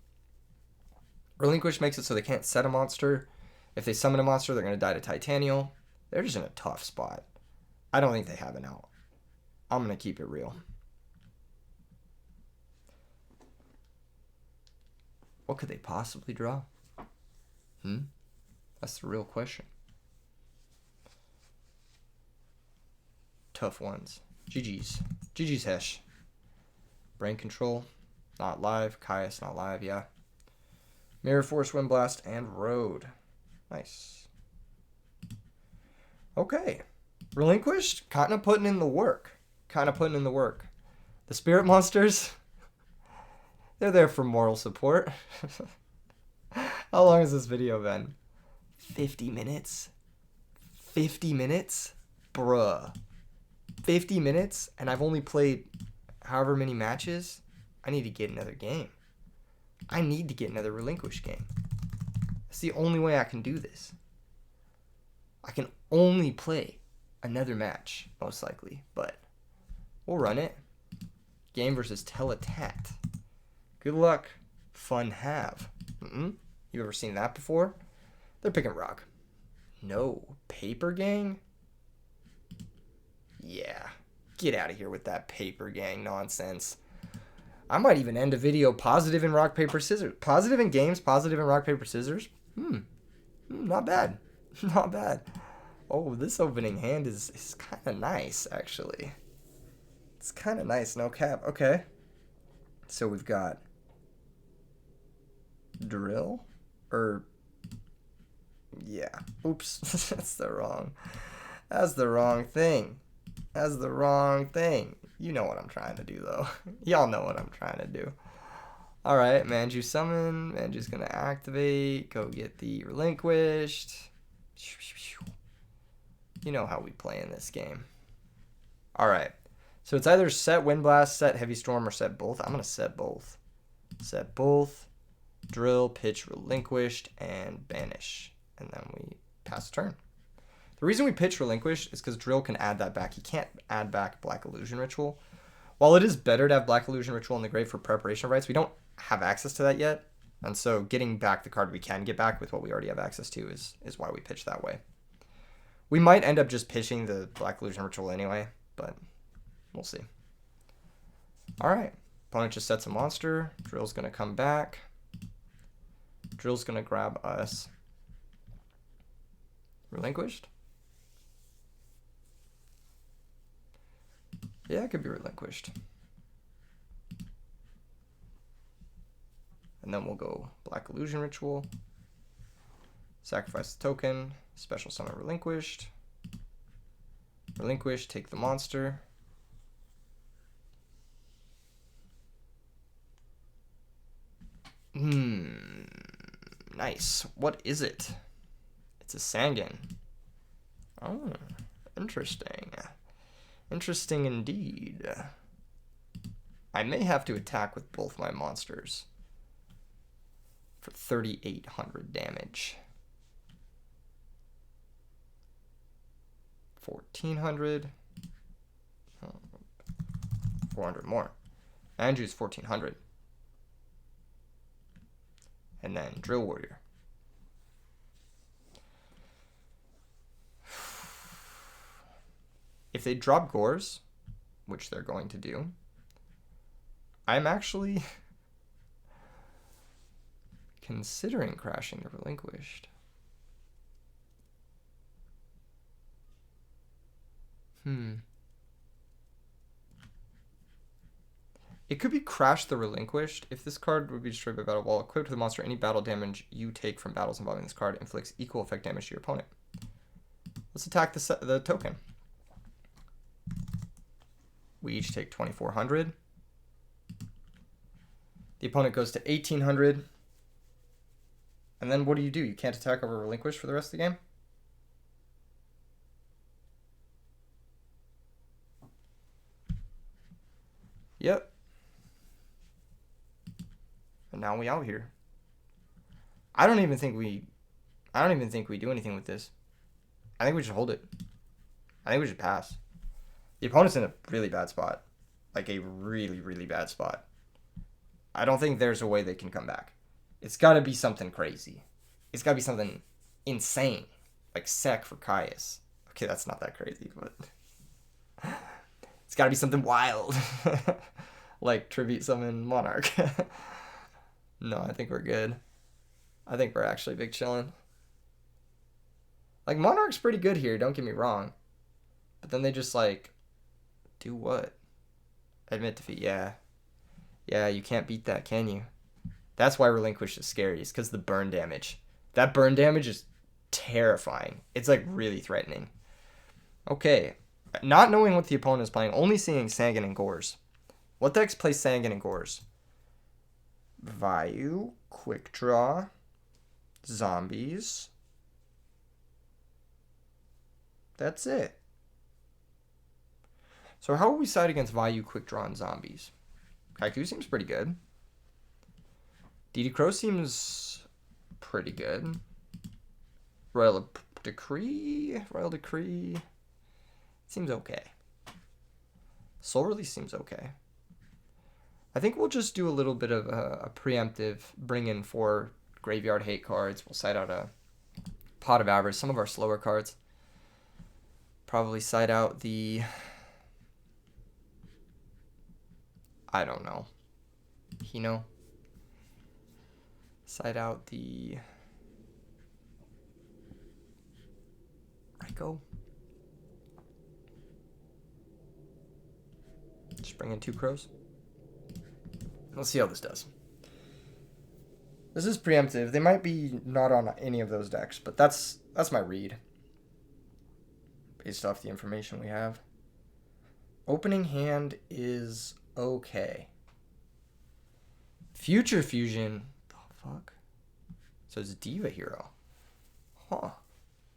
Relinquish makes it so they can't set a monster. If they summon a monster, they're going to die to Titanial. They're just in a tough spot. I don't think they have an out. I'm going to keep it real. What could they possibly draw? That's the real question. Tough ones. GG's. GG's Hesh. Brain Control. Not live. Caius not live, yeah. Mirror Force, Windblast, and Road. Nice. Okay. Relinquished, kind of putting in the work. The Spirit Monsters, they're there for moral support. How long has this video been? 50 minutes? 50 minutes? Bruh. 50 minutes? And I've only played however many matches? I need to get another game. I need to get another Relinquished game. That's the only way I can do this. I can only play another match, most likely, but we'll run it. Game versus Teletat. Good luck. Fun have. You ever seen that before? They're picking rock. No. Paper Gang? Yeah. Get out of here with that Paper Gang nonsense. I might even end a video positive in rock, paper, scissors. Positive in games, positive in rock, paper, scissors. Not bad. Not bad. Oh, this opening hand is kind of nice, actually. It's kind of nice, no cap. Okay. So we've got Drill? Yeah. Oops. That's the wrong thing. You know what I'm trying to do, though. Y'all know what I'm trying to do. All right, Manju summon. Manju's going to activate. Go get the Relinquished. You know how we play in this game. All right. So it's either set Windblast, set Heavy Storm, or set both. I'm going to set both. Set both. Drill, pitch, Relinquished, and banish. And then we pass the turn. The reason we pitch Relinquished is because Drill can add that back. He can't add back Black Illusion Ritual. While it is better to have Black Illusion Ritual in the grave for preparation rights, we don't have access to that yet. And so getting back the card we can get back with what we already have access to is why we pitch that way. We might end up just pitching the Black Illusion Ritual anyway, but we'll see. All right. Opponent just sets a monster. Drill's going to come back. Drill's going to grab us. Relinquished? Yeah, it could be Relinquished. And then we'll go Black Illusion Ritual. Sacrifice the token. Special summon Relinquished. Relinquish, take the monster. Nice. What is it? It's a Sangan. Oh, interesting. Interesting indeed. I may have to attack with both my monsters for 3,800 damage. 1,400. 400 more. Andrew's 1,400. And then Drill Warrior. If they drop Gores, which they're going to do, I'm actually considering crashing the Relinquished. It could be Crash the Relinquished. If this card would be destroyed by battle while equipped with a monster, any battle damage you take from battles involving this card inflicts equal effect damage to your opponent. Let's attack the token. We each take 2,400. The opponent goes to 1,800. And then what do? You can't attack over Relinquish for the rest of the game? Yep. And now we out here. I don't even think we do anything with this. I think we should hold it. I think we should pass. The opponent's in a really bad spot. Like a really, really bad spot. I don't think there's a way they can come back. It's got to be something crazy. It's got to be something insane, like Sec for Caius. Okay, that's not that crazy, but it's got to be something wild, like Tribute Summon Monarch. No, I think we're good. I think we're actually big chillin'. Like, Monarch's pretty good here, don't get me wrong. But then they just, like, do what? Admit defeat, yeah. Yeah, you can't beat that, can you? That's why Relinquished is scary, is because the burn damage. That burn damage is terrifying. It's, like, really threatening. Okay. Not knowing what the opponent is playing, only seeing Sangan and Gores. What decks play Sangan and Gores? Vayu, Quick Draw, Zombies. That's it. So how will we side against Vayu, Quick Draw, and Zombies? Kaiku seems pretty good. DD Crow seems pretty good. Royal Decree seems okay. Soul Release seems okay. I think we'll just do a little bit of a preemptive, bring in 4 graveyard hate cards. We'll side out a Pot of Avarice, some of our slower cards. Probably side out the... I don't know. Hino. Side out the... Raikou. Just bring in 2 crows. Let's see how this does. This is preemptive. They might be not on any of those decks, but that's my read. Based off the information we have. Opening hand is okay. Future Fusion. The fuck? So it's Diva Hero. Huh.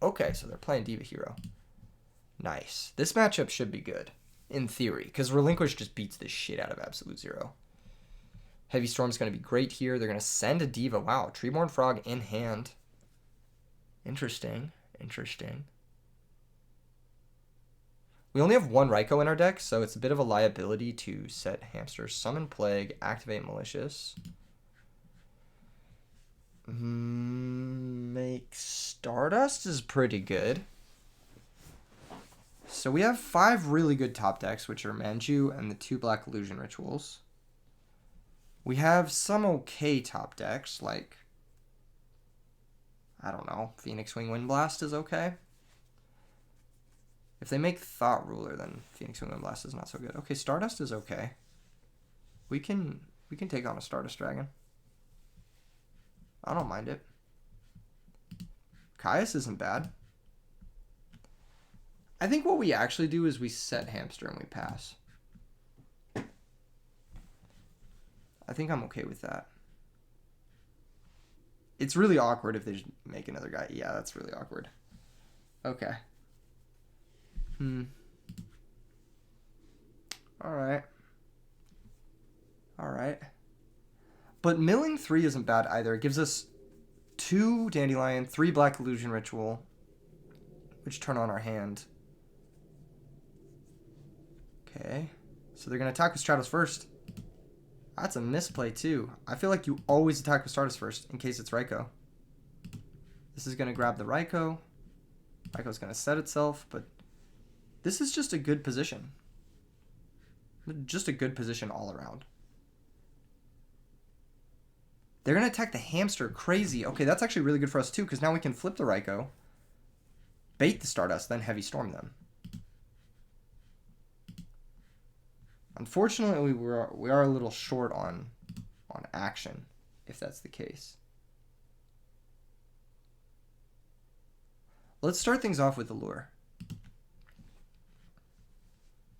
Okay, so they're playing Diva Hero. Nice. This matchup should be good. In theory. Because Relinquish just beats the shit out of Absolute Zero. Heavy Storm's going to be great here. They're going to send a Diva. Wow. Treeborn Frog in hand. Interesting. Interesting. We only have 1 Raikou in our deck, so it's a bit of a liability to set Hamster. Summon Plague, activate Malicious. Make Stardust is pretty good. So we have 5 really good top decks, which are Manju and the 2 Black Illusion Rituals. We have some okay top decks, like, I don't know, Phoenix Wing Windblast is okay. If they make Thought Ruler, then Phoenix Wing Windblast is not so good. Okay, Stardust is okay. We can take on a Stardust Dragon. I don't mind it. Caius isn't bad. I think what we actually do is we set Hamster and we pass. I think I'm okay with that. It's really awkward if they just make another guy. Yeah, that's really awkward. Okay. Alright. Alright. But milling 3 isn't bad either. It gives us 2 Dandelion, 3 Black Illusion Ritual, which turn on our hand. Okay. So they're going to attack with Stratos first. That's a misplay too. I feel like you always attack with Stardust first in case it's Raikou. This is going to grab the Raikou. Raikou's going to set itself, but this is just a good position. Just a good position all around. They're going to attack the Hamster. Crazy. Okay, that's actually really good for us too, because now we can flip the Raikou, bait the Stardust, then Heavy Storm them. Unfortunately, we are a little short on action, if that's the case. Let's start things off with the lure.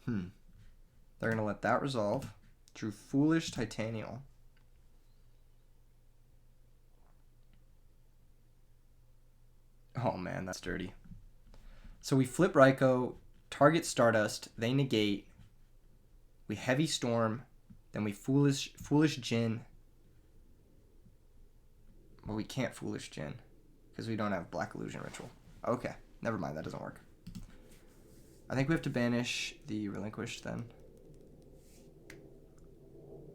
They're going to let that resolve. Drew Foolish Titanial. Oh man, that's dirty. So we flip Raikou, target Stardust, they negate. We Heavy Storm, then we Foolish Jin. Well, we can't Foolish Jin because we don't have Black Illusion Ritual. Okay, never mind, that doesn't work. I think we have to banish the Relinquished then,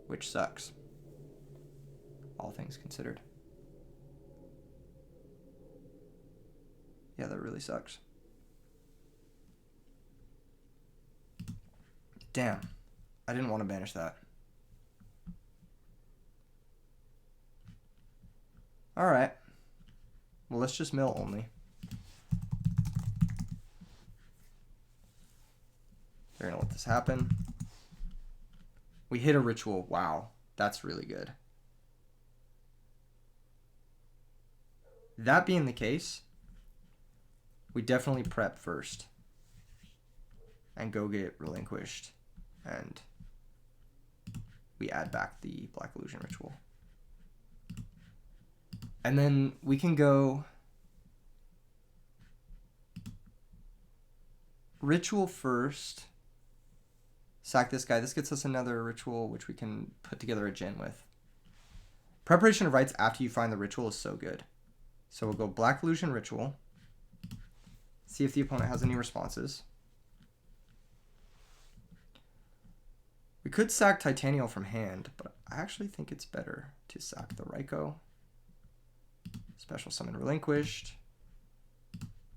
which sucks. all things considered. Yeah, that really sucks. Damn. I didn't want to banish that. Alright. Well, let's just mill only. They're going to let this happen. We hit a ritual. Wow. That's really good. That being the case, we definitely prep first. And go get Relinquished. And we add back the Black Illusion Ritual. And then we can go Ritual first. Sack this guy. This gets us another ritual, which we can put together a gen with. Preparation of rites after you find the ritual is so good. So we'll go Black Illusion Ritual. See if the opponent has any responses. We could sack Titanial from hand, but I actually think it's better to sack the Ryko. Special Summon Relinquished.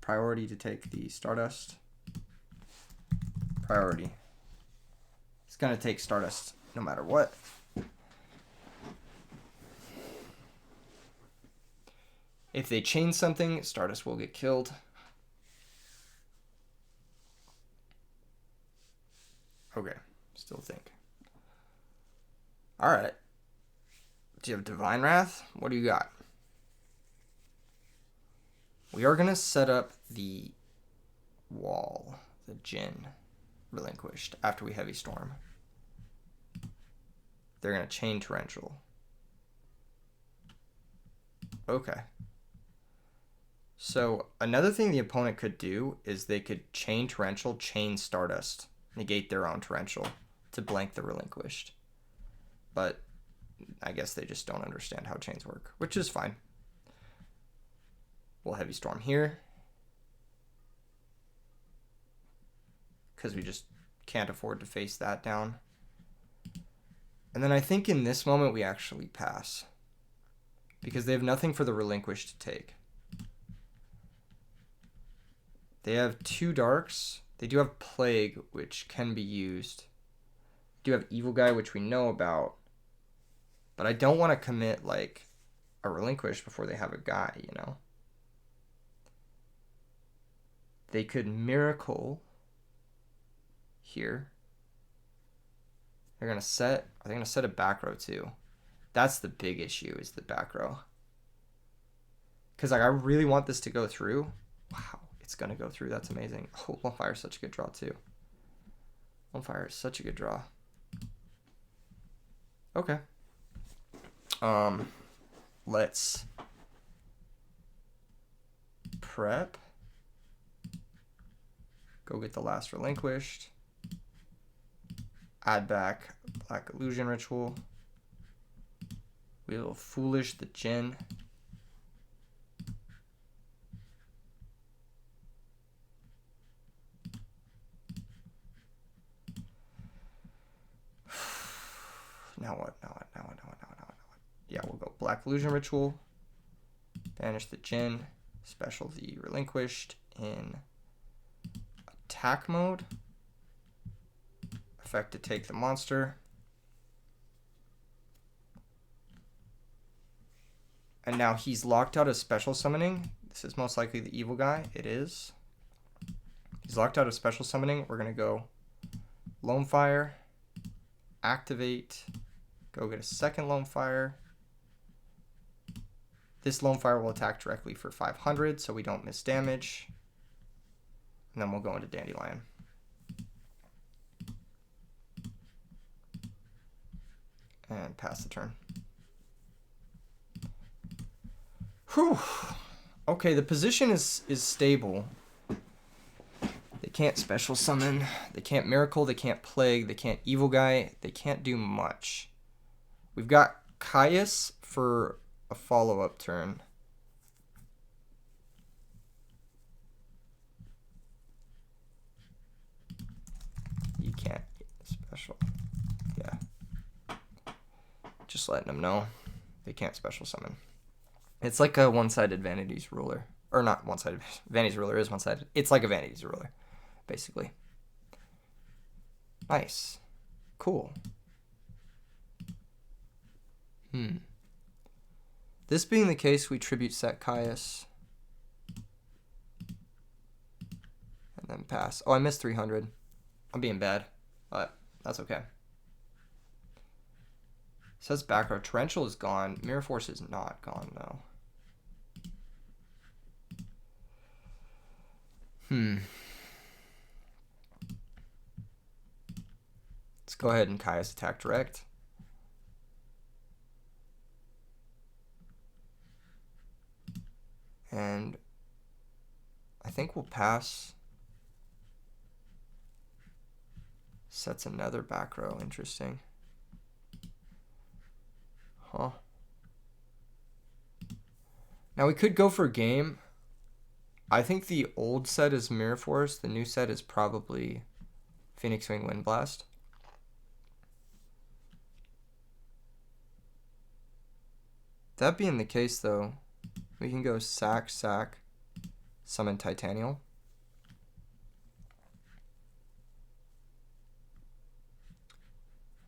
Priority to take the Stardust. Priority. It's going to take Stardust no matter what. If they chain something, Stardust will get killed. Okay, still think. Alright. Do you have Divine Wrath? What do you got? We are going to set up the wall, the Jin Relinquished, after we Heavy Storm. They're going to chain Torrential. Okay. So another thing the opponent could do is they could chain Torrential, chain Stardust, negate their own Torrential to blank the Relinquished. But I guess they just don't understand how chains work, which is fine. We'll Heavy Storm here, because we just can't afford to face that down. And then I think in this moment we actually pass, because they have nothing for the Relinquished to take. They have 2 Darks. They do have Plague, which can be used. They do have Evil Guy, which we know about. But I don't want to commit like a Relinquish before they have a guy, you know? They could Miracle here. They're going to set, are they going to set a back row too? That's the big issue, is the back row. Because like I really want this to go through. Wow, it's going to go through. That's amazing. Oh, Lone Fire is such a good draw too. Lone Fire is such a good draw. Okay. Let's prep. Go get the last Relinquished. Add back Black Illusion Ritual. We'll Foolish the Jin. Now what? Yeah, we'll go Black Illusion Ritual. Banish the Jin. Special the Relinquished in attack mode. Effect to take the monster. And now he's locked out of special summoning. This is most likely the evil guy. It is. He's locked out of special summoning. We're going to go Lone Fire. Activate. Go get a second Lone Fire. This Lone Fire will attack directly for 500, so we don't miss damage. And then we'll go into Dandelion. And pass the turn. Whew. Okay, the position is stable. They can't special summon. They can't miracle. They can't plague. They can't evil guy. They can't do much. We've got Caius for a follow-up turn. You can't special. Yeah. Just letting them know. They can't special summon. It's like a one-sided Vanity's Ruler. Or not one-sided. Vanity's Ruler is one-sided. It's like a Vanity's Ruler, basically. Nice. Cool. This being the case, we tribute set Caius. And then pass. Oh, I missed 300. I'm being bad, but that's okay. Says back row. Torrential is gone. Mirror Force is not gone, though. Let's go ahead and Caius attack direct. And I think we'll pass. Sets another back row. Interesting. Huh. Now we could go for a game. I think the old set is Mirror Force. The new set is probably Phoenix Wing Wind Blast. That being the case, though, we can go sack, summon Titanial.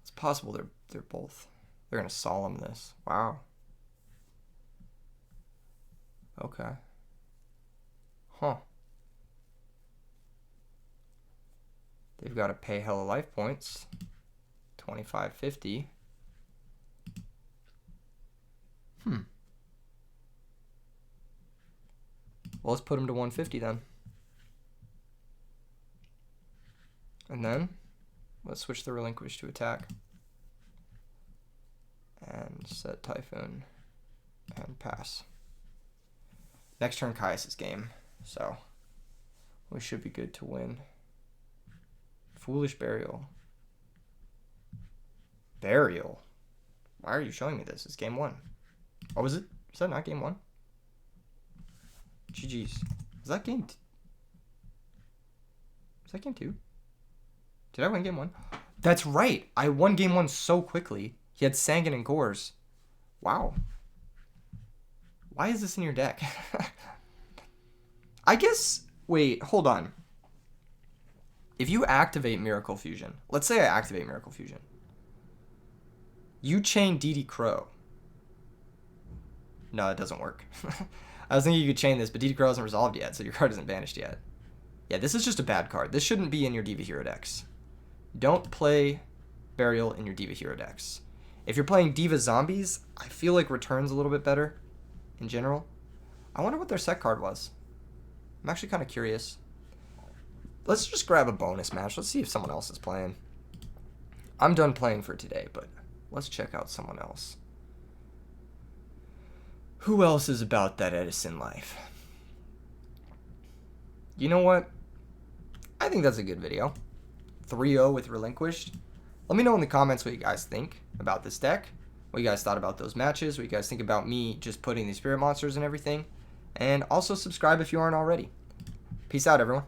It's possible they're both. They're gonna solemn this. Wow. Okay. Huh. They've got to pay hella life points. 2550. Well, let's put them to 150 then. And then let's switch the Relinquished to attack. And set Typhoon and pass. Next turn, Caius' game. So we should be good to win. Foolish Burial. Burial? Why are you showing me this? It's game 1. Oh, was it? Is that not game 1? GG's. Is that game... Is that game 2? Did I win game 1? That's right. I won game 1 so quickly. He had Sangan and Gores. Wow. Why is this in your deck? I guess... Wait, hold on. If you activate Miracle Fusion... Let's say I activate Miracle Fusion. You chain DD Crow. No, it doesn't work. I was thinking you could chain this, but DD Crow hasn't resolved yet, so your card isn't banished yet. Yeah, this is just a bad card. This shouldn't be in your Diva Hero decks. Don't play Burial in your Diva Hero decks. If you're playing Diva Zombies, I feel like Return's a little bit better in general. I wonder what their set card was. I'm actually kind of curious. Let's just grab a bonus match. Let's see if someone else is playing. I'm done playing for today, but let's check out someone else. Who else is about that Edison life? You know what? I think that's a good video. 3-0 with Relinquished. Let me know in the comments what you guys think about this deck. What you guys thought about those matches. What you guys think about me just putting the spirit monsters and everything. And also subscribe if you aren't already. Peace out, everyone.